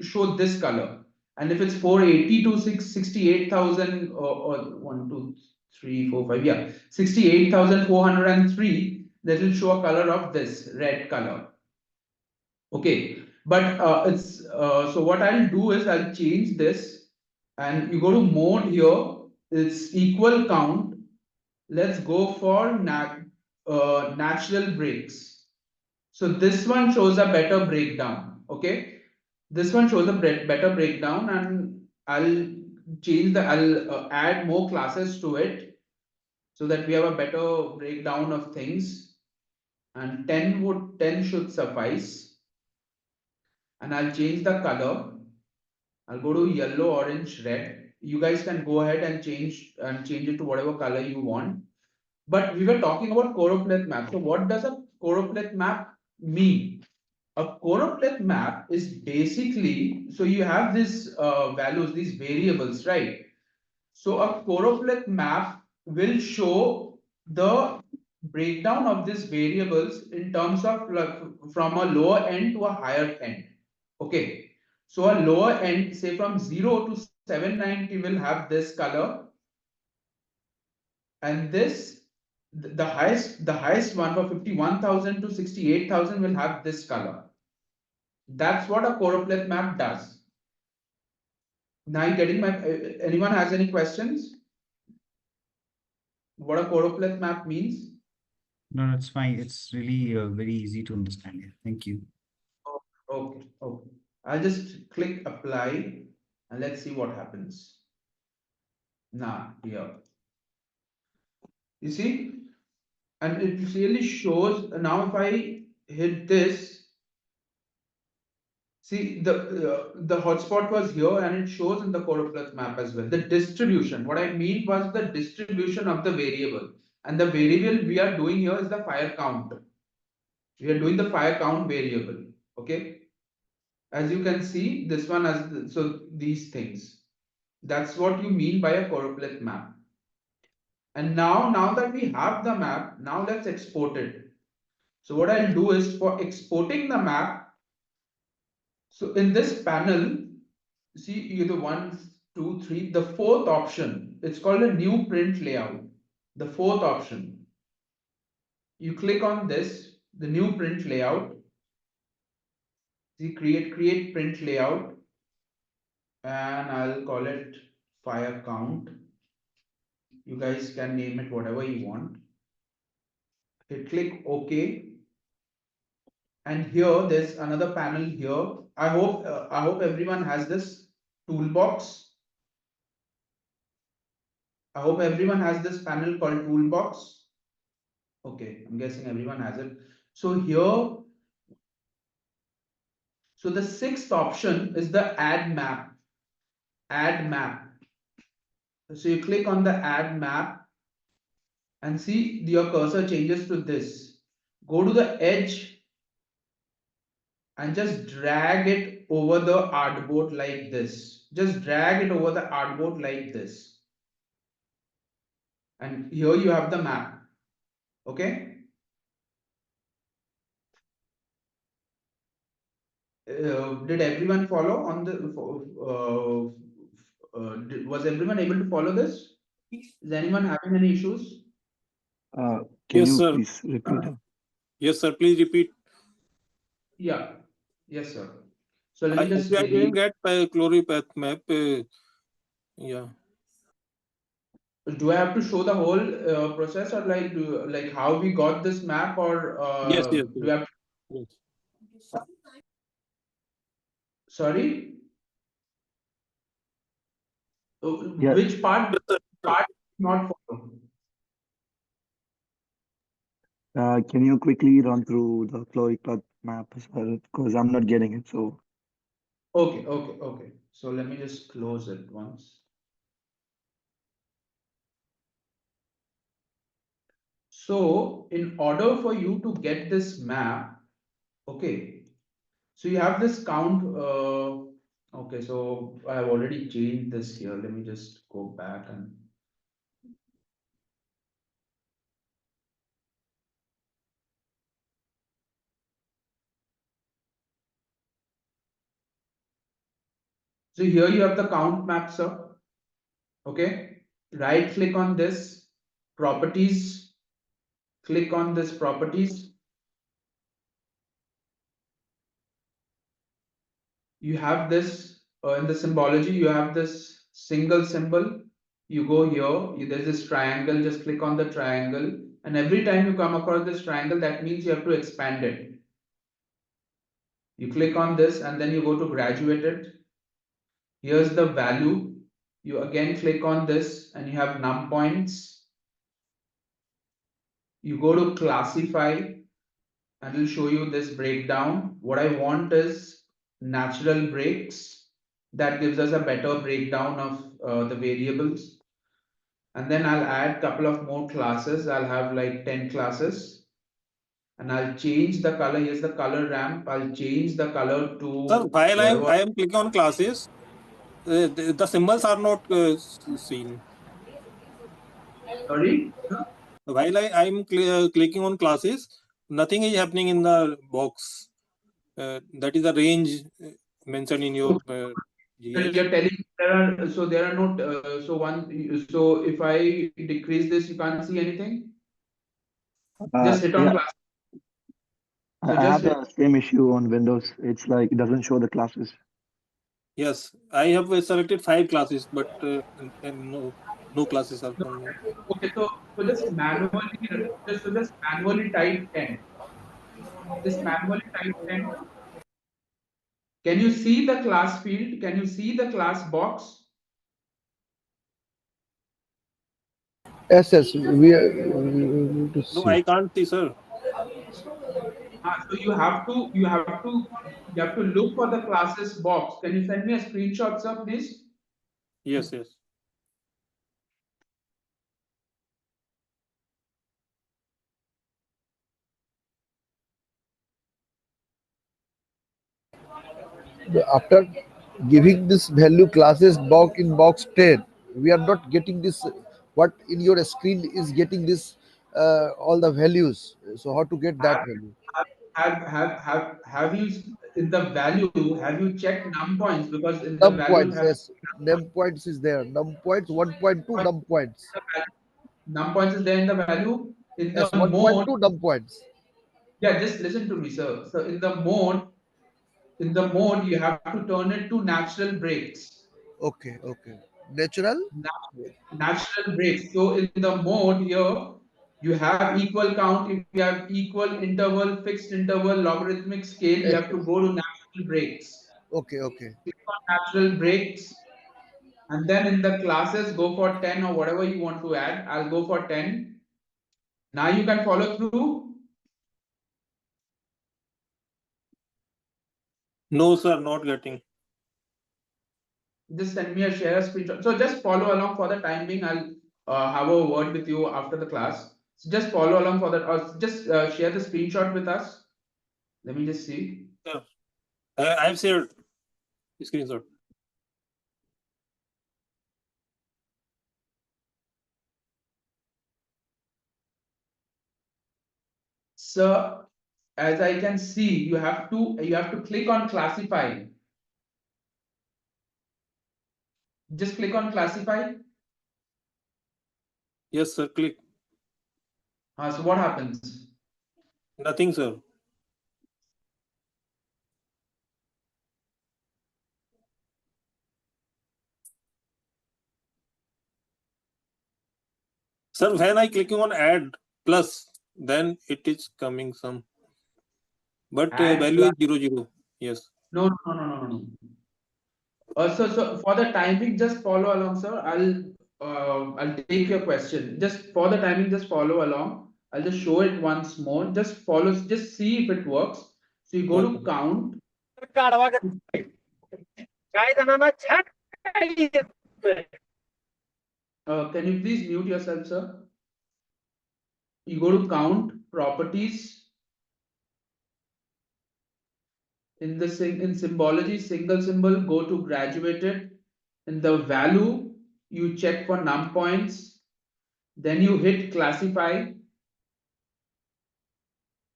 show this color. And if it's 480 to 68,000 or 1, 2, 3, 4, 5, yeah, 68,403, that will show a color of this red color. Okay, but it's so what I'll do is I'll change this, and you go to mode here, it's equal count. Let's go for natural breaks. So this one shows a better breakdown. Okay, this one shows a better breakdown, and I'll add more classes to it so that we have a better breakdown of things. And 10 should suffice. And I'll change the color. I'll go to yellow, orange, red. You guys can go ahead and change it to whatever color you want. But we were talking about choropleth map. So what does a choropleth map mean? A choropleth map is basically, so you have these values, these variables, right? So a choropleth map will show the breakdown of these variables in terms of, like, from a lower end to a higher end. Okay. So a lower end, say from 0 to 790 will have this color, and this the highest one for 51,000 to 68,000 will have this color. That's what a choropleth map does. Now you getting my anyone has any questions? What a choropleth map means? No, it's fine. It's really very easy to understand. Yeah. Thank you. Okay. I'll just click apply and let's see what happens. Now here. You see? And it really shows. Now if I hit this, see the hotspot was here and it shows in the choropleth map as well. The distribution. What I mean was the distribution of the variable. And the variable we are doing here is the fire count. We are doing the fire count variable. Okay. As you can see, this one has so these things. That's what you mean by a choropleth map. And now that we have the map, now let's export it. So what I'll do is for exporting the map, so in this panel, see you the 1, 2, 3, the fourth option, it's called a new print layout. The fourth option. You click on this, the new print layout. See create print layout, and I'll call it fire count. You guys can name it whatever you want. Hit click OK. And here there's another panel here. I hope everyone has this toolbox. I hope everyone has this panel called toolbox. Okay, I'm guessing everyone has it. So here, so the sixth option is the add map. Add map. So you click on the add map and see your cursor changes to this. Go to the edge and just drag it over the artboard like this. Just drag it over the artboard like this. And here you have the map. Okay. Did everyone follow on the was everyone able to follow this? Is anyone having any issues? Can Yes, you sir. please repeat? Yes, sir. Please repeat. Yeah. Yes, sir. So let me just I didn't get choropleth map. Yeah. Do I have to show the whole process, or like how we got this map, or Yes. do I have Yes. sorry? Yeah. Which part not follow? Can you quickly run through the choropleth map as well? Because I'm not getting it. So Okay. So let me just close it once. So in order for you to get this map, okay, so you have this count. Okay, so I have already changed this here. Let me just go back and. So here you have the count map, sir. Okay, right click on this, properties, click on this properties. You have this in the symbology, you have this single symbol. You go here, there's this triangle, just click on the triangle. And every time you come across this triangle, that means you have to expand it. You click on this and then you go to graduated. Here's the value. You again click on this and you have num points. You go to classify and it'll show you this breakdown. What I want is natural breaks. That gives us a better breakdown of the variables. And then I'll add a couple of more classes. I'll have like 10 classes. And I'll change the color. Here's the color ramp. I'll change the color to. Sir, while I am clicking on classes, the symbols are not seen. Sorry? While I am clicking on classes, nothing is happening in the box. That is the range mentioned in your GIS. You're telling there are no so if I decrease this, you can't see anything. Just hit on Yeah, class. So I have just the same issue on Windows. It's like it doesn't show the classes. Yes, I have selected 5 classes, but and no classes are from. okay. So just manually type 10. Just manually type 10. Can you see the class field? Can you see the class box? Yes, we need to No, see. I can't see, sir. So you have to look for the classes box. Can you send me a screenshot, sir, please? Yes, yes. After giving this value classes box in box 10, we are not getting this. What in your screen is getting this all the values. So how to get that Have value? have you in the value? Have you checked num points? Because in the Num value it points, has yes. Num points is there. Num points 1.2 num points. num points is there in the value in the Yes, mode. 1.2 num points. Yeah, just listen to me, sir. So in the mode, you have to turn it to natural breaks. Okay. Natural. Natural breaks. So in the mode here, you have equal count. If you have equal interval, fixed interval, logarithmic scale, you Yes, have to yes. go to natural breaks. Okay. Click on natural breaks, and then in the classes, go for 10 or whatever you want to add. I'll go for 10. Now you can follow through. No, sir, not getting. Just send me a share screenshot. So just follow along for the time being. I'll have a word with you after the class. So just follow along for that, or just share the screenshot with us. Let me just see. Sir, I've shared screenshot. So as I can see, you have to click on classify. Just click on classify. Yes, sir, click. So what happens? Nothing, sir. Sir, when I clicking on add plus, then it is coming some. But Add value is 0, 0. Yes. No. So for the timing, just follow along, sir. I'll take your question. Just for the timing, just follow along. I'll just show it once more. Just follow, just see if it works. So you go to Okay. count. Can you please mute yourself, sir? You go to count properties in symbology, single symbol, go to graduated. In the value, you check for num points. Then you hit classify.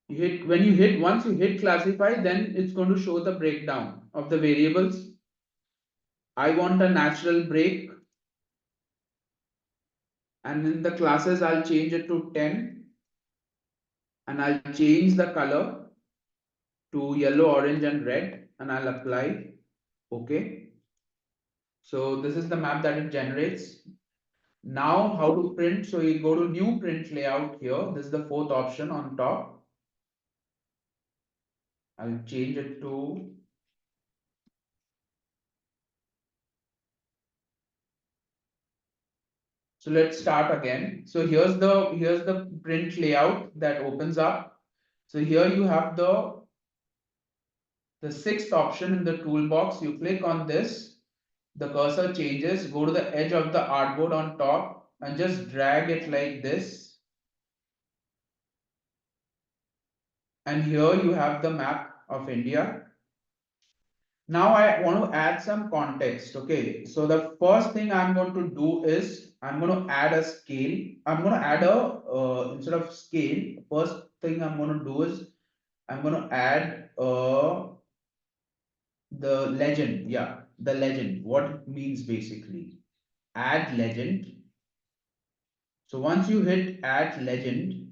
Once you hit classify, then it's going to show the breakdown of the variables. I want a natural break, and in the classes I'll change it to 10, and I'll change the color to yellow, orange, and red, and I'll apply. Okay. So this is the map that it generates. Now how to print? So you go to new print layout here. This is the fourth option on top. I'll change it to So let's start again. So here's the print layout that opens up. So here you have the sixth option in the toolbox. You click on this, the cursor changes, go to the edge of the artboard on top and just drag it like this. And here you have the map of India. Now I want to add some context. Okay, so the first thing I'm going to do is I'm going to add a scale. I'm going to add instead of scale, first thing I'm going to do is I'm going to add the legend. Yeah. the legend, what it means basically. Add legend. So once you hit add legend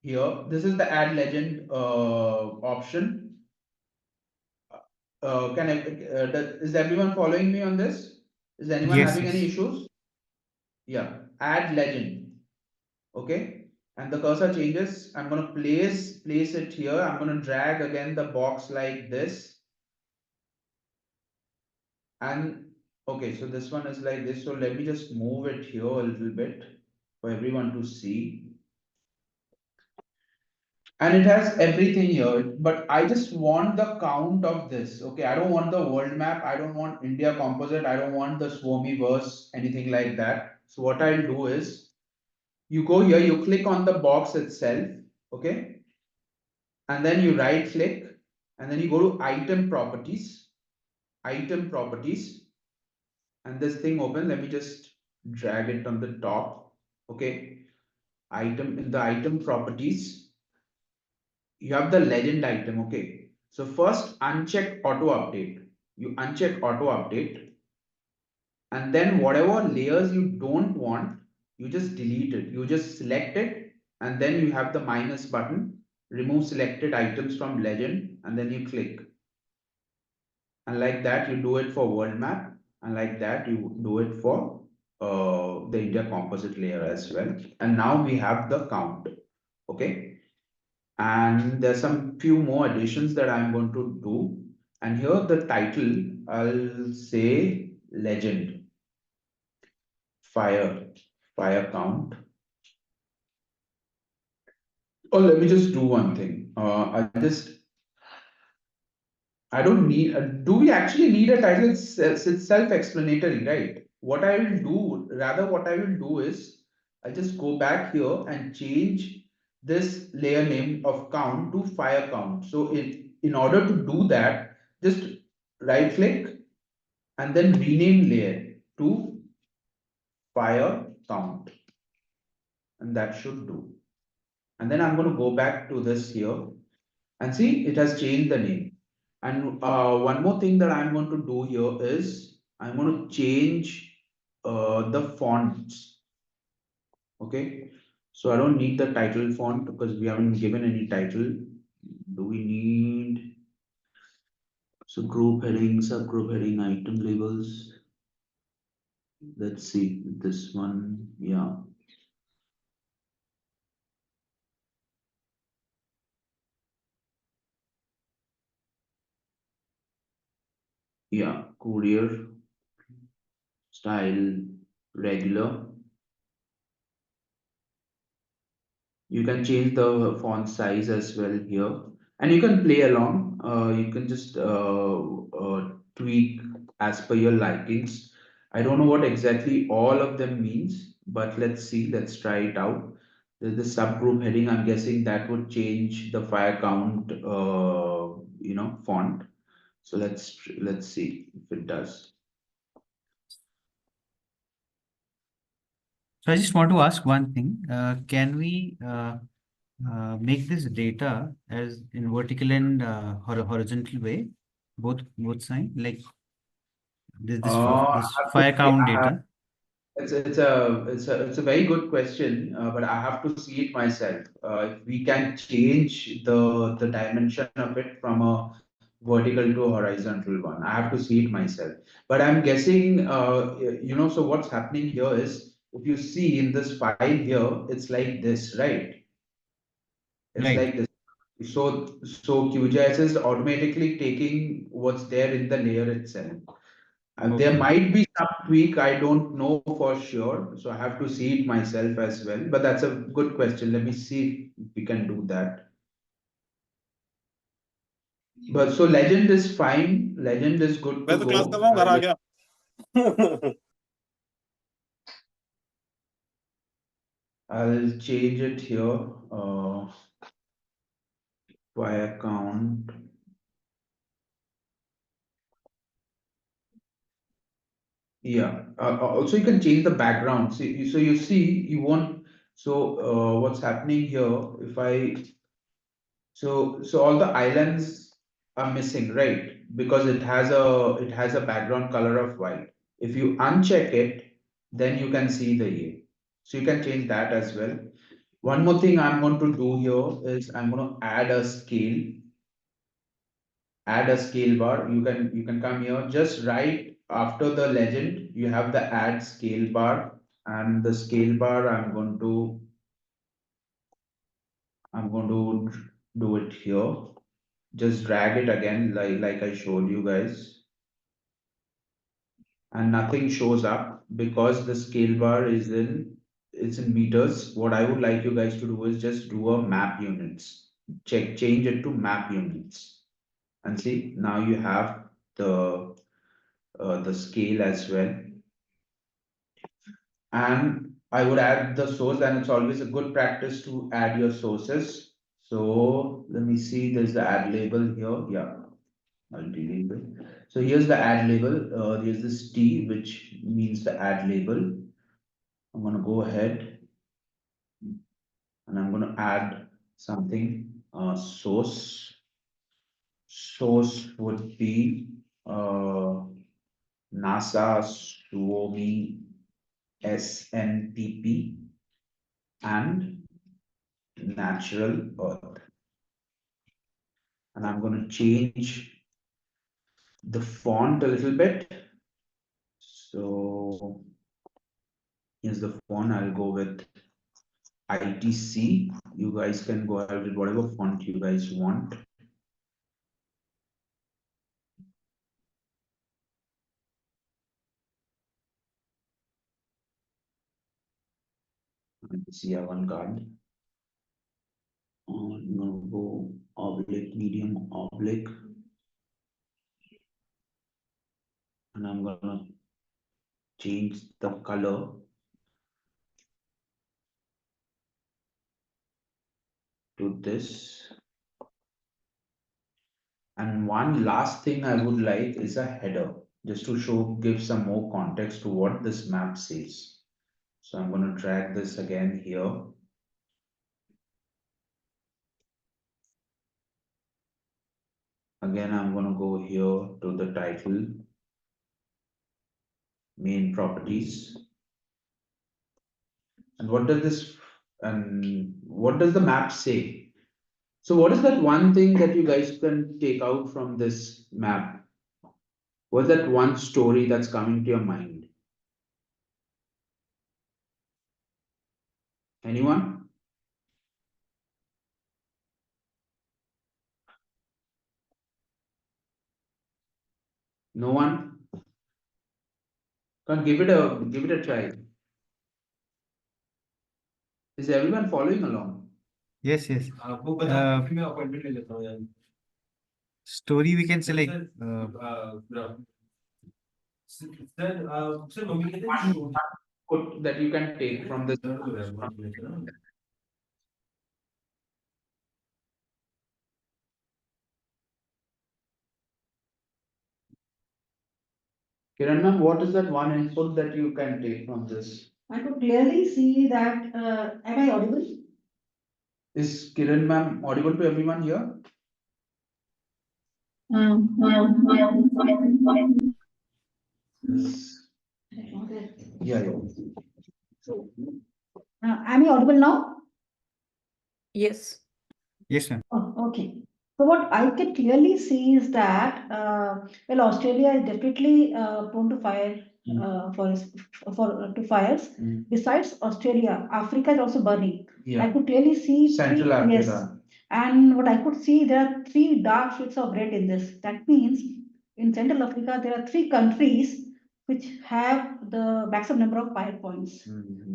here, this is the add legend option. Is everyone following me on this? Is anyone Yes, having any yes. issues? Yeah, add legend. Okay, and the cursor changes. I'm going to place it here. I'm going to drag again the box like this. And okay, so this one is like this. So let me just move it here a little bit for everyone to see. And it has everything here, but I just want the count of this. Okay, I don't want the world map. I don't want India composite. I don't want the Swami verse, anything like that. So what I'll do is you go here, you click on the box itself. Okay, and then you right click and then you go to item properties, and this thing open. Let me just drag it on the top. Okay, in the item properties, you have the legend item. Okay, so first uncheck auto update. You uncheck auto update, and then whatever layers you don't want, you just delete it. You just select it, and then you have the minus button, remove selected items from legend, and then you click. And like that, you do it for world map, and like that, you do it for the India composite layer as well. And now we have the count. Okay, and there's some few more additions that I'm going to do. And here the title, I'll say legend, fire count. Oh, let me just do one thing. I don't need, do we actually need a title? It's self-explanatory, right? What I will do is, I'll just go back here and change this layer name of count to fire count. So in order to do that, just right click and then rename layer to fire count. And that should do. And then I'm going to go back to this here and see it has changed the name. And one more thing that I'm going to do here is I'm going to change the fonts. Okay, so I don't need the title font because we haven't given any title. Do we need so group heading, subgroup heading, item labels? Let's see this one. Yeah. Yeah, courier, style, regular. You can change the font size as well here, and you can play along. You can just tweak as per your likings. I don't know what exactly all of them means, but let's see. Let's try it out. There's the subgroup heading. I'm guessing that would change the fire count, font. So let's see if it does. So I just want to ask one thing. Can we make this data as in vertical and horizontal way, both sides, like this I this have to fire say, count data? It's a very good question, but I have to see it myself. If we can change the dimension of it from a vertical to a horizontal one, I have to see it myself. But I'm guessing, so what's happening here is, if you see in this file here, it's like this, right? It's Right. like this. So QGIS is automatically taking what's there in the layer itself. There Okay. might be some tweak, I don't know for sure, so I have to see it myself as well. But that's a good question. Let me see if we can do that. But so legend is fine. Legend is good मैं to तो class कर go. रहा हूँ, घर आ गया. I'll change it here. By account. Yeah. Also, you can change the background. See, so you see, you want. So what's happening here? If I so all the islands are missing, right? because it has a background color of white. If you uncheck it, then you can see the year. So you can change that as well. One more thing I'm going to do here is I'm going to add a scale. Add a scale bar. You can come here, just right after the legend, you have the add scale bar, and the scale bar I'm going to do it here. Just drag it again like I showed you guys. And nothing shows up because the scale bar is in meters. What I would like you guys to do is just do a map units. Change it to map units. And see, now you have the scale as well. And I would add the source, and it's always a good practice to add your sources. So let me see, there's the add label here. Yeah, I'll delete it. So here's the add label. There's this T, which means the add label. I'm going to go ahead and I'm going to add something. Source would be NASA Suomi SNPP and natural earth. And I'm going to change the font a little bit. So here's the font. I'll go with ITC. You guys can go ahead with whatever font you guys want. ITC avant-garde. I'm gonna go oblique, medium, oblique. And I'm gonna change the color to this. And one last thing I would like is a header, just to give some more context to what this map says. So I'm going to drag this again here. Again, I'm going to go here to the title, main properties. And what does the map say? So what is that one thing that you guys can take out from this map? What's that one story that's coming to your mind? Anyone? No one? Can give it a try. Is everyone following along? Yes, yes. Story we can select. One that you can take from this. Kiran ma'am, what is that one input that you can take from this? I could clearly see that, am I audible? Is Kiran ma'am audible to everyone here? Yes. Yeah. So, am I audible now? Yes. Yes, ma'am. Oh, okay. So what I can clearly see is that, well, Australia is definitely prone to fire, to fires. Besides Australia, Africa is also burning. Yeah. I could clearly see Central Africa. Yes. Africa. And what I could see, there are 3 dark shades of red in this. That means in Central Africa, there are 3 countries which have the maximum number of fire points.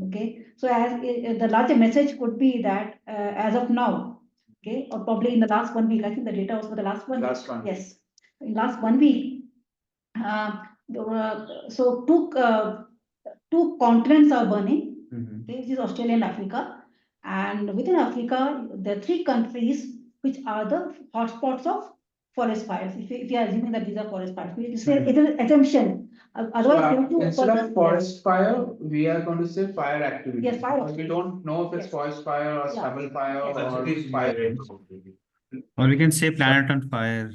Okay. So as the larger message could be that as of now, okay, or probably in the last 1 week, I think the data was for the last 1 week. Last one. Yes, in last 1 week. So two continents are burning, okay, which is Australia and Africa. And within Africa, there are 3 countries which are the hotspots of forest fires. If you are assuming that these are forest fires, it is an assumption. Otherwise, instead of forest fire, we are going to say fire activity. Yes, fire because we don't know if it's forest fire or stubble fire or Or we can say planet on fire.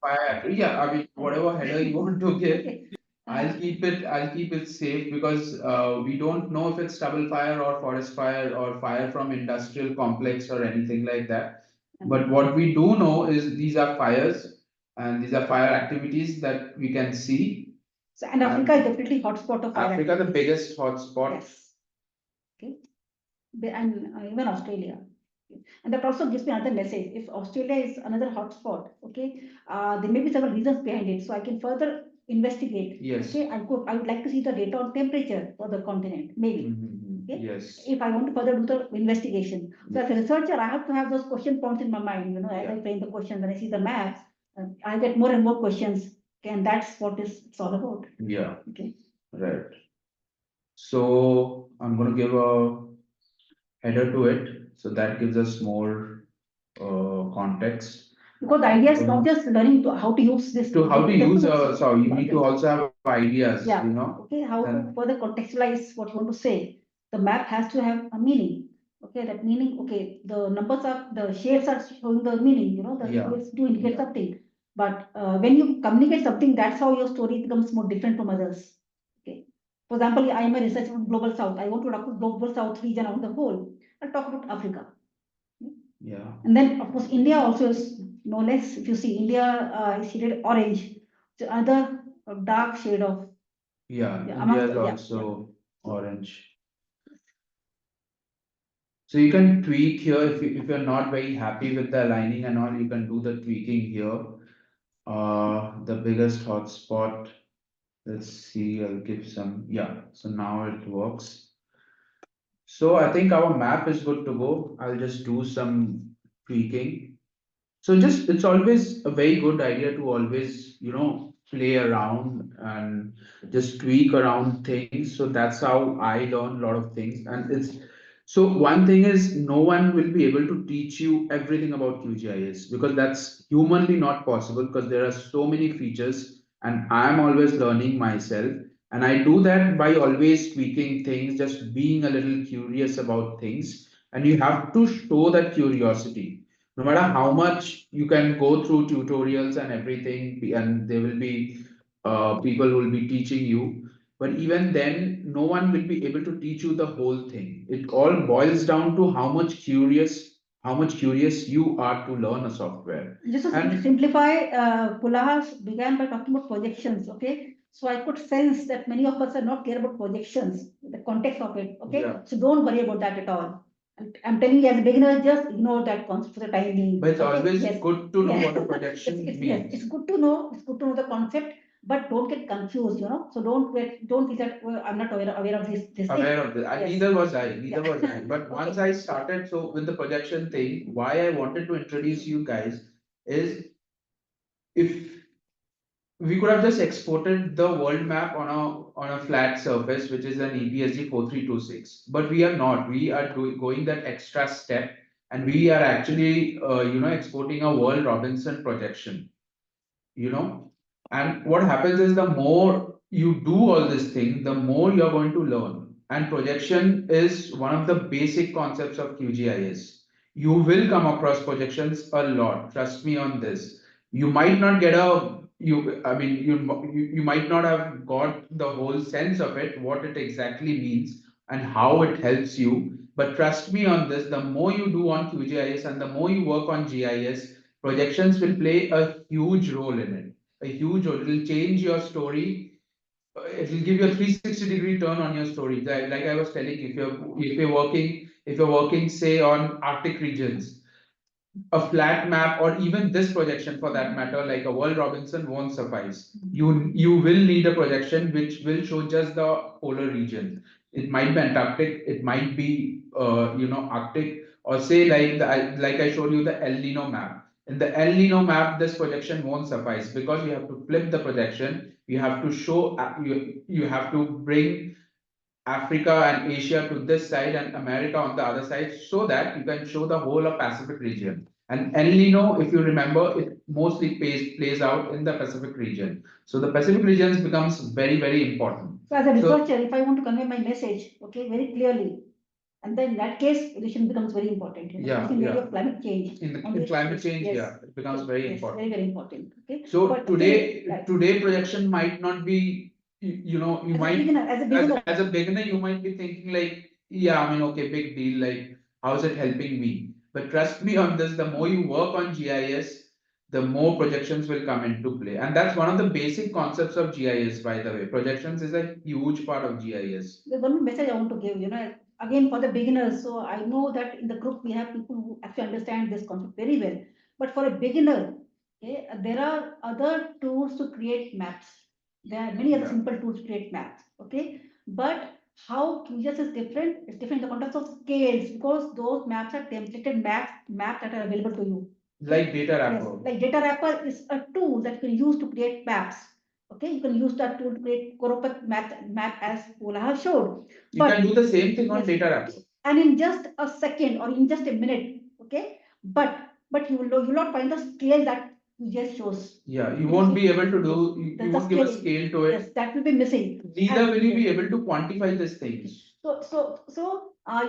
fire. Yeah, I mean, whatever header you want to give, I'll keep it safe because we don't know if it's stubble fire or forest fire or fire from industrial complex or anything like that. But what we do know is these are fires and these are fire activities that we can see. So, and Africa is definitely hotspot of fire Africa, the activities. biggest hotspot. Yes. Okay. And even Australia. And that also gives me another message. If Australia is another hotspot, okay, there may be several reasons behind it. So I can further investigate. Yes. Okay, I would like to see the data on temperature for the continent, maybe. Okay. Yes. If I want to further do the investigation. So as a researcher, I have to have those question points in my mind, you know, as I frame the question, when I see the maps, I get more and more questions. Okay, and that's what it's all about. Yeah. Okay. Right. So I'm going to give a header to it. So that gives us more context. Because the idea is not just learning how to use this. To how to use so you need to also have ideas, yeah. you know. Okay, how to further contextualize what you want to say. The map has to have a meaning. Okay, that meaning, okay, the numbers are, the shades are showing the meaning, you know, the shades do indicate something. But when you communicate something, that's how your story becomes more different from others. Okay. For example, I am a researcher from Global South. I want to talk about Global South region on the whole. I'll talk about Africa. Yeah. And then, of course, India also is no less. If you see, India is shaded orange. The other dark shade of India is also orange. So you can tweak here if you're not very happy with the aligning and all, you can do the tweaking here. The biggest hotspot. Let's see, I'll give some, so now it works. So I think our map is good to go. I'll just do some tweaking. So just, it's always a very good idea to always, play around and just tweak around things. So that's how I learn a lot of things. And so one thing is no one will be able to teach you everything about QGIS because that's humanly not possible because there are so many features and I'm always learning myself. And I do that by always tweaking things, just being a little curious about things. And you have to show that curiosity. No matter how much you can go through tutorials and everything, and there will be people who will be teaching you, but even then, no one will be able to teach you the whole thing. It all boils down to how much curious you are to learn a software. Just to simplify, Pulaha began by talking about projections, okay? So I could sense that many of us are not clear about projections, the context of it, okay? Yeah. So don't worry about that at all. I'm telling you as a beginner, just ignore that concept for the time being. But it's always good to know what a projection means. Yes, it's good to know the concept, but don't get confused, you know. So don't think that well, I'm not aware of this thing. Aware of this. Yes. Neither was I. But once I started, so with the projection thing, why I wanted to introduce you guys is if we could have just exported the world map on a flat surface, which is an EPSG 4326, but we are not. We are going that extra step, and we are actually exporting a world Robinson projection. And what happens is the more you do all this thing, the more you're going to learn. And projection is one of the basic concepts of QGIS. You will come across projections a lot. Trust me on this. You might not get you might not have got the whole sense of it, what it exactly means and how it helps you. But trust me on this, the more you do on QGIS and the more you work on GIS, projections will play a huge role in it. A huge role. It will change your story. It will give you a 360-degree turn on your story. Like I was telling you, if you're working, say, on Arctic regions, a flat map or even this projection for that matter, like a World Robinson won't suffice. You will need a projection which will show just the polar region. It might be Antarctic, it might be Arctic, or say like I showed you the El Nino map. In the El Nino map, this projection won't suffice because you have to flip the projection. You have to show you have to bring Africa and Asia to this side and America on the other side so that you can show the whole of Pacific region. And El Nino, if you remember, it mostly plays out in the Pacific region. So the Pacific region becomes very, very important. So as a researcher, if I want to convey my message, okay, very clearly, And then in that case, pollution becomes very important. In the area of climate change. In climate change, yes, it becomes very important. Very, very important. Okay. So But today projection might not be, you might, as a beginner, as a beginner, you might be thinking like, yeah, I mean, okay, big deal, like, how is it helping me? But trust me on this, the more you work on GIS, the more projections will come into play. And that's one of the basic concepts of GIS, by the way. Projections is a huge part of GIS. The one message I want to give, again for the beginners. So I know that in the group we have people who actually understand this concept very well. But for a beginner, okay, there are other tools to create maps. There are many other simple tools to create maps. Okay, but how QGIS is different? It's different in the context of scales, because those maps are templated maps that are available to you. Like data wrapper. Yes, like data wrapper is a tool that you can use to create maps. Okay, you can use that tool to create Koropat map as Polaha showed. You can do the same thing on data wrapper. And in just a second or in just a minute, okay? But you will not find the scale that you just shows. Yeah, you won't be able to do, you won't give a scale to it. Yes, that will be missing. Neither will you be able to quantify these things. So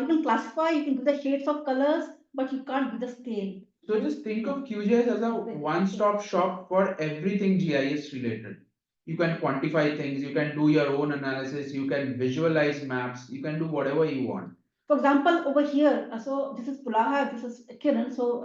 you can classify, you can do the shades of colors, but you can't do the scale. So just think of QGIS as a one-stop shop for everything GIS related. You can quantify things, you can do your own analysis, you can visualize maps, you can do whatever you want. For example, over here, so this is Pulaha, this is Kiran. So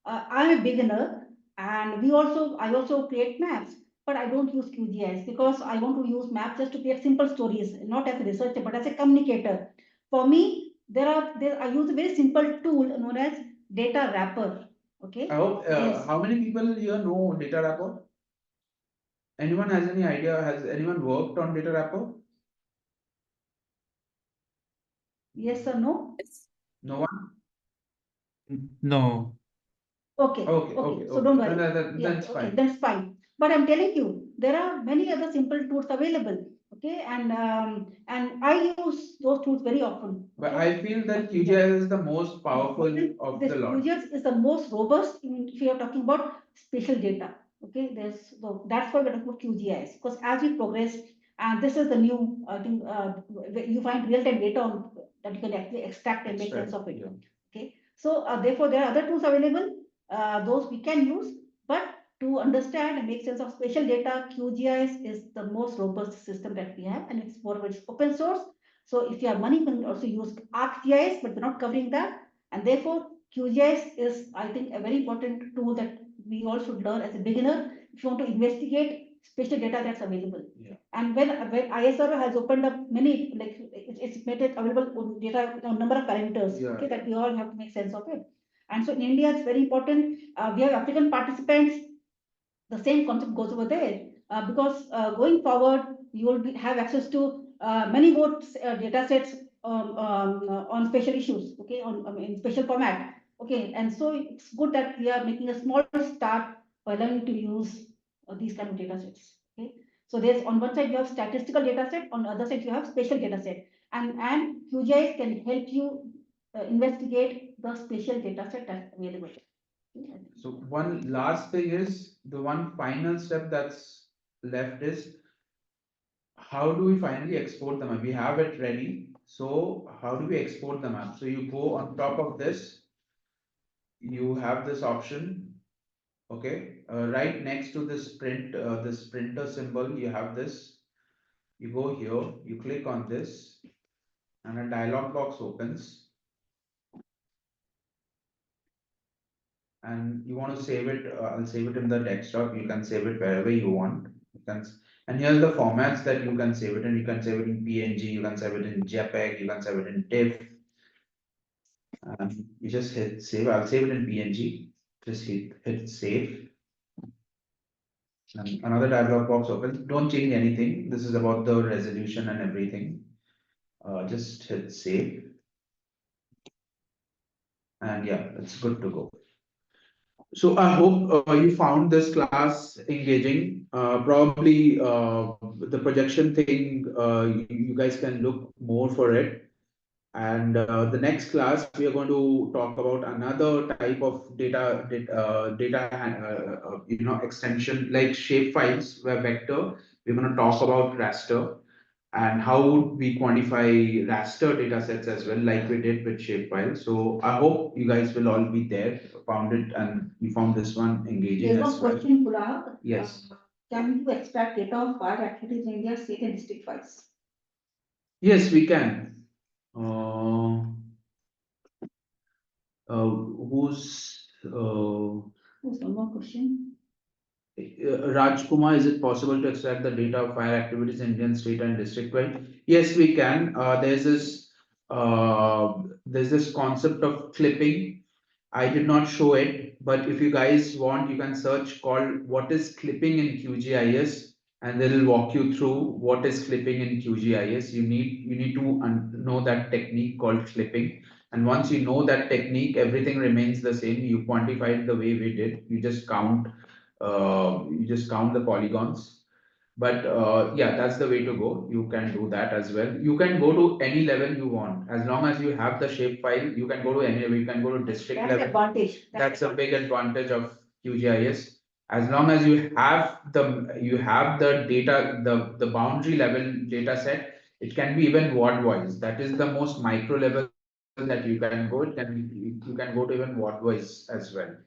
I'm a beginner, and I also create maps, but I don't use QGIS because I want to use maps just to create simple stories, not as a researcher, but as a communicator. For me, I use a very simple tool known as data wrapper. Okay. I hope, how many people here know data wrapper? Anyone has any idea? Has anyone worked on data wrapper? Yes or no? No one? No. Okay. So don't worry. That's fine. That's fine. But I'm telling you, there are many other simple tools available. Okay, and I use those tools very often. But I feel that QGIS is the most powerful of the lot. QGIS is the most robust if you are talking about spatial data. Okay, that's why we're talking about QGIS, because as we progress, and this is the new, I think, you find real-time data that you can actually extract and make sense of it. Okay, so therefore there are other tools available, those we can use, but to understand and make sense of spatial data, QGIS is the most robust system that we have, and it's more of it's open source. So if you have money, you can also use ArcGIS, but we're not covering that. And therefore, QGIS is, I think, a very important tool that we all should learn as a beginner if you want to investigate spatial data that's available. Yeah. And when ISR has opened up many, like it's made it available on data, number of parameters, okay, that we all have to make sense of it. And so in India, it's very important. We have African participants. The same concept goes over there, because going forward, you will have access to many more data sets on spatial issues, okay, in spatial format. Okay, and so it's good that we are making a small start by learning to use these kind of data sets. Okay, so there's on one side you have statistical data set, on the other side you have spatial data set, and QGIS can help you investigate the spatial data set that's available. So one last thing is, the one final step that's left is, how do we finally export the map? We have it ready. So how do we export the map? So you go on top of this, you have this option. Okay, right next to this this printer symbol, you have this. You go here, you click on this, and a dialog box opens. And you want to save it, I'll save it in the desktop. You can save it wherever you want. And here's the formats that you can save it in. You can save it in PNG, you can save it in JPEG, you can save it in TIFF. You just hit save. I'll save it in PNG. Just hit save. And another dialog box opens. Don't change anything. This is about the resolution and everything. Just hit save. And yeah, it's good to go. So I hope you found this class engaging. Probably the projection thing, you guys can look more for it. And the next class, we are going to talk about another type of data extension, like shape files where vector. We're going to talk about raster. and how would we quantify raster data sets as well, like we did with shapefile. So I hope you guys will all be there, found it, and you found this one engaging There's as one well. question, Pulak. Yes. Can you extract data of fire activities in India, state and district files? Yes, we can. Who's There's one more question. Rajkumar, is it possible to extract the data of fire activities in Indian state and district wide? Yes, we can. There's this concept of clipping. I did not show it, but if you guys want, you can search called what is clipping in QGIS, and they'll walk you through what is clipping in QGIS. You need to know that technique called clipping. And once you know that technique, everything remains the same. You quantify it the way we did. You just count the polygons. But yeah, that's the way to go. You can do that as well. You can go to any level you want. As long as you have the shape file, you can go to any level. You can go to district That's level. the advantage. That's a big advantage of QGIS. As long as you have the data, the boundary level data set, it can be even ward wise. That is the most micro level that you can go. You can go to even ward wise as well.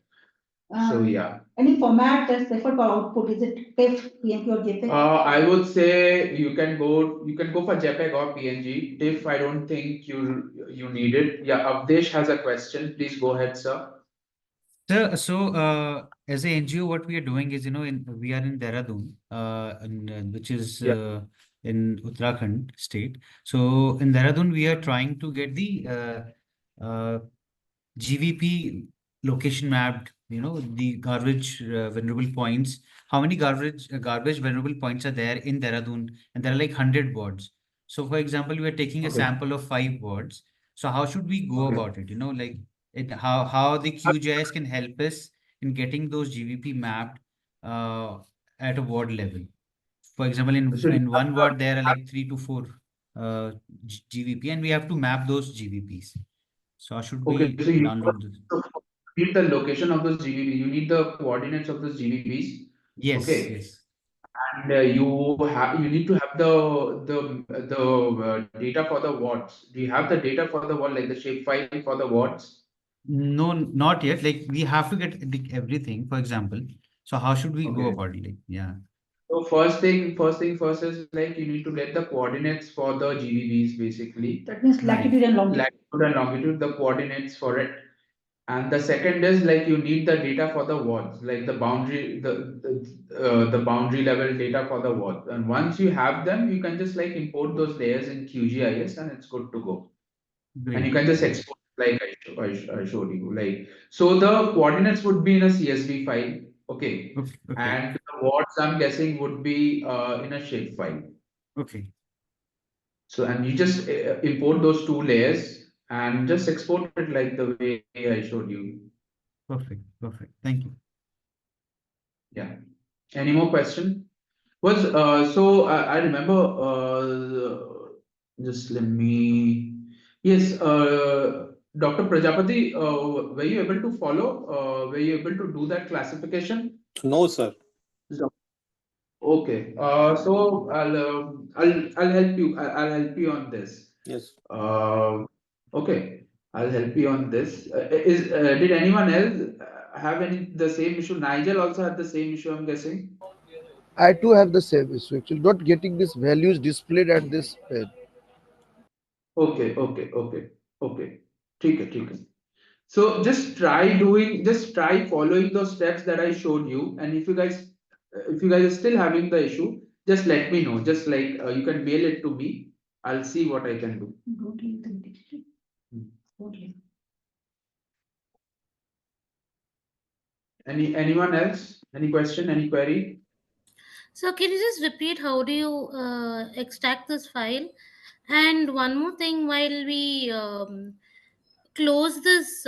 So yeah. Any format that's preferred for output, is it TIFF, PNG or JPEG? I would say you can go for JPEG or PNG. TIFF, I don't think you need it. Yeah, Avdesh has a question. Please go ahead, sir. Sir, so as a NGO, what we are doing is, we are in Dehradun, which is in Uttarakhand state. So in Dehradun, we are trying to get the GVP location mapped, the garbage vulnerable points. How many garbage vulnerable points are there in Dehradun? And there are like 100 wards. So for example, we are taking a Okay. sample of 5 wards. So how should we go Okay. about it? Like how the QGIS can help us in getting those GVP mapped at a ward level. For example, So in one ward there are like 3 to 4 GVP, and we have to map those GVPs. So how should Okay, we so download this? need the location of those GBP. You need the coordinates of those GBPs. Yes, Okay. yes. And you need to have the data for the wards. Do you have the data for the ward, like the shapefile for the wards? No, not yet. Like we have to get everything, for example. So how should we go Okay. about it? Like, yeah. So first is like you need to get the coordinates for the GBBs basically. That means latitude and longitude. Latitude and longitude, the coordinates for it. And the second is like you need the data for the wards, like the boundary level data for the wards. And once you have them, you can just like import those layers in QGIS and it's good to go. And you Great. can just export like I showed you. Like so, the coordinates would be in a CSV file, okay, Okay. and the wards I'm guessing would be in a shape file. Okay. So and you just import those two layers and just export it like the way I showed you. Perfect. Thank you. Yeah. Any more question? So I remember just let me yes Dr. Prajapati, were you able to follow? Were you able to do that classification? No, sir. Okay. So I'll help you. I'll help you on this. Yes. Okay. I'll help you on this. Did anyone else have the same issue? Nigel also had the same issue, I'm guessing. I too have the same issue. Actually, not getting these values displayed at this page. Okay. ठीक है. So just try following those steps that I showed you. And if you guys are still having the issue, just let me know. Just like you can mail it to me. I'll see what I can do. Don't leave the district. Don't leave. Anyone else? Any question? Any query? So can you just repeat how do you extract this file? And one more thing, while we close this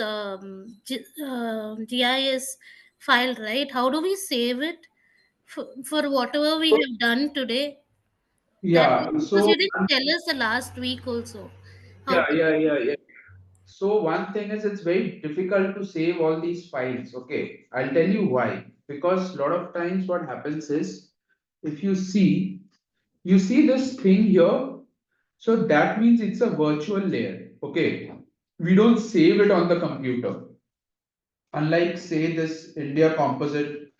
GIS file, right? How do we save it for whatever we have done today? Yeah. Because you didn't tell us the last week also. Yeah. So one thing is it's very difficult to save all these files. Okay, I'll tell you why. Because a lot of times what happens is if you see you see this thing here? So that means it's a virtual layer. Okay. We don't save it on the computer. Unlike say this India composite,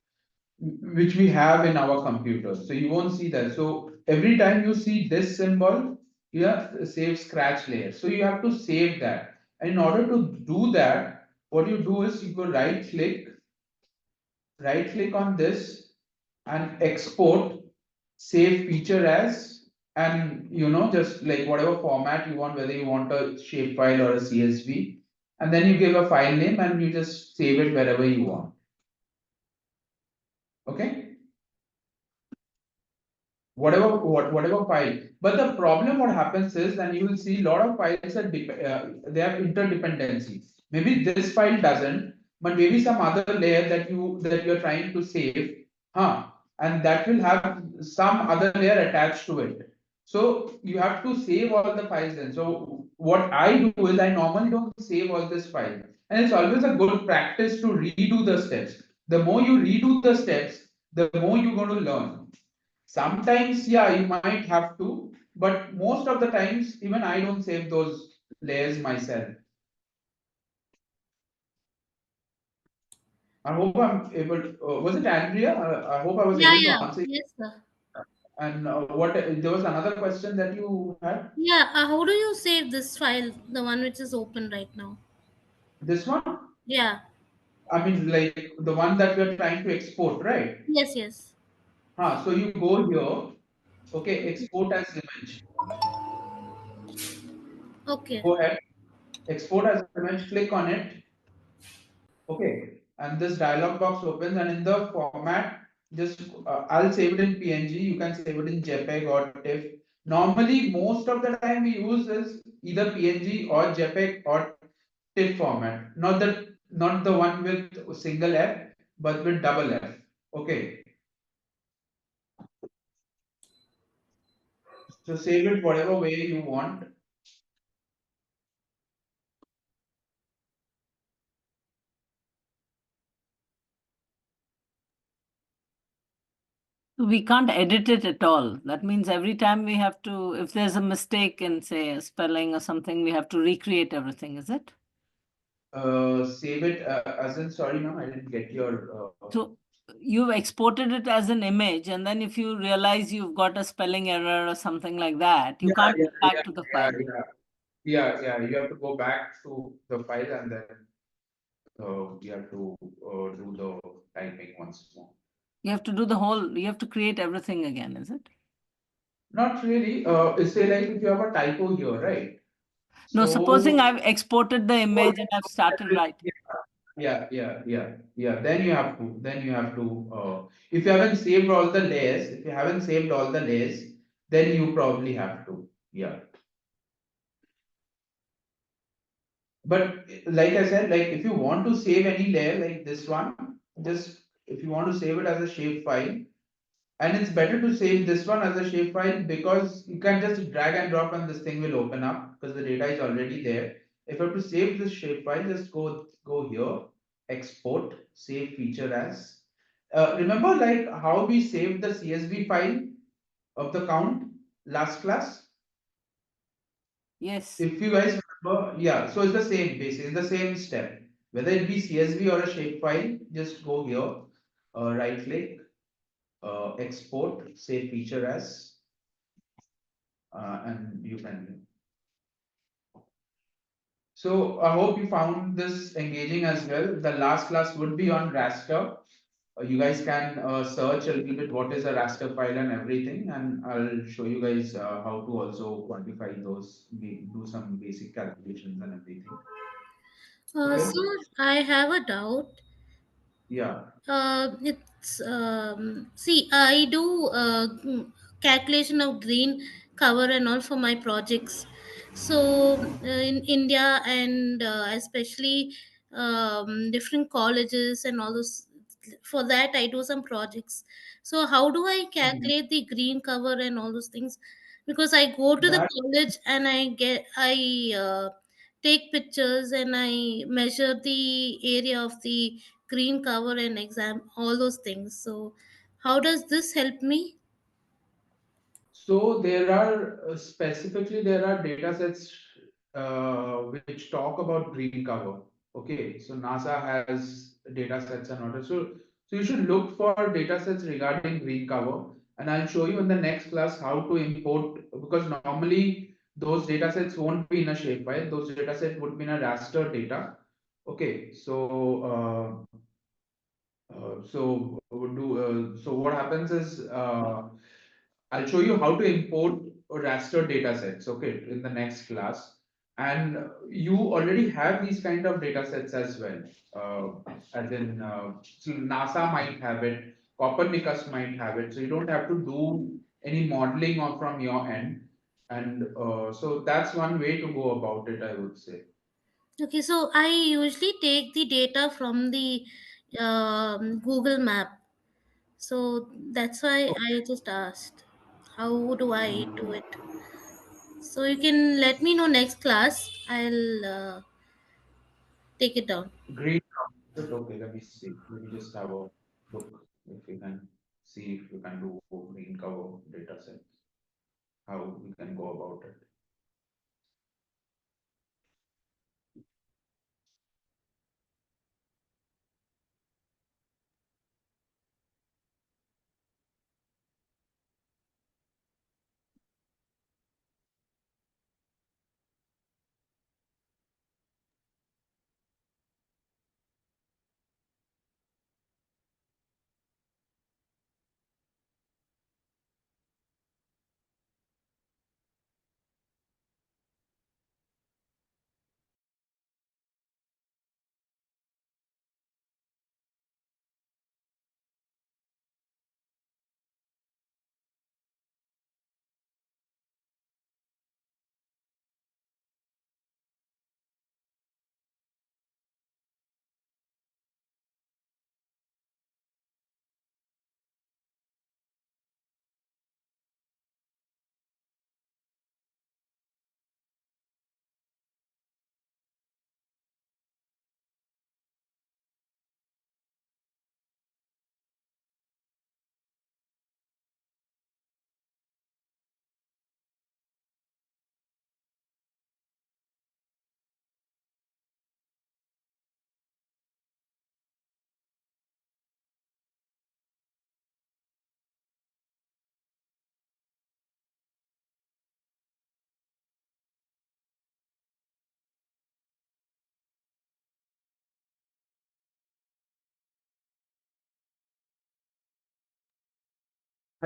which we have in our computer. So you won't see that. So every time you see this symbol, here save scratch layer. So you have to save that. And in order to do that, what you do is you go right click on this and export, save feature as, and just like whatever format you want, whether you want a shapefile or a CSV, and then you give a file name and you just save it wherever you want. Okay. Whatever file. But the problem what happens is, and you will see a lot of files are they have interdependencies. Maybe this file doesn't, but maybe some other layer that you're trying to save, and that will have some other layer attached to it. So you have to save all the files then. So what I do is I normally don't save all this file, and it's always a good practice to redo the steps. The more you redo the steps, the more you're going to learn. Sometimes, yeah, you might have to, but most of the times, even I don't save those layers myself. I hope I'm able. Was it Andrea? I hope I was able to answer. Yes, sir. And what there was another question that you had. Yeah, how do you save this file, the one which is open right now? This one? Yeah. I mean, like the one that we're trying to export, right? Yes, yes. So you go here, okay, export as image. Okay. Go ahead, export as image, click on it. Okay, and this dialog box opens, and in the format, just I'll save it in PNG. You can save it in JPEG or TIFF. Normally, most of the time we use is either PNG or JPEG or TIFF format. Not the one with single F, but with double F. Okay. So save it whatever way you want. We can't edit it at all. That means every time we have to, if there's a mistake in, say, a spelling or something, we have to recreate everything, is it? Save it as in, sorry, ma'am, I didn't get your. So you've exported it as an image, and then if you realize you've got a spelling error or something like that, you can't go back to the file. Yeah. You have to go back to the file and then you have to do the typing once more. You have to do the whole, you have to create everything again, is it? Not really. Say like if you have a typo here, right? No, So, supposing I've exported the image and I've started writing. Yeah. Then you have to. If you haven't saved all the layers, then you probably have to. Yeah. But like I said, like if you want to save any layer like this one, just if you want to save it as a shape file, and it's better to save this one as a shape file because you can just drag and drop and this thing will open up because the data is already there. If you have to save this shape file, just go here, export, save feature as. Remember like how we saved the CSV file of the count last class? Yes. If you guys remember, yeah, so it's the same basically, the same step. Whether it be CSV or a shapefile, just go here, right click, export, save feature as, and you can. So I hope you found this engaging as well. The last class would be on raster. You guys can search a little bit what is a raster file and everything, and I'll show you guys how to also quantify those, do some basic calculations and everything. Okay. So I have a doubt. Yeah. It's see, I do calculation of green cover and all for my projects. So in India and especially different colleges and all those. For that, I do some projects. So how do I calculate the green cover and all those things? Because I go to the That college and I take pictures and I measure the area of the green cover and exam all those things. So how does this help me? So there are specifically there are data sets which talk about green cover. Okay, so NASA has data sets and order. So you should look for data sets regarding green cover, and I'll show you in the next class how to import, because normally those data sets won't be in a shapefile. Those data set would be in a raster data. Okay, so what happens is I'll show you how to import raster data sets, okay, in the next class. And you already have these kind of data sets as well. So NASA might have it, Copernicus might have it. So you don't have to do any modeling or from your end. And so that's one way to go about it, I would say. Okay, so I usually take the data from the Google Map. So that's why I just asked, how do I do it? So you can let me know next class. I'll take it down. Green. Okay, let me see. Let me just have a look if we can see if we can do green cover data sets, how we can go about it.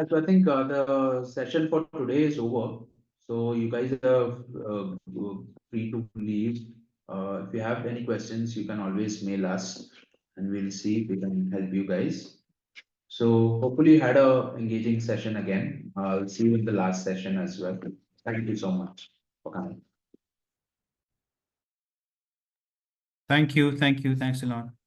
So I think the session for today is over. So you guys are free to leave. If you have any questions, you can always mail us, and we'll see if we can help you guys. So hopefully you had a engaging session again. I'll see you in the last session as well. Thank you so much for coming. Thank you. Thank you. Thanks a lot.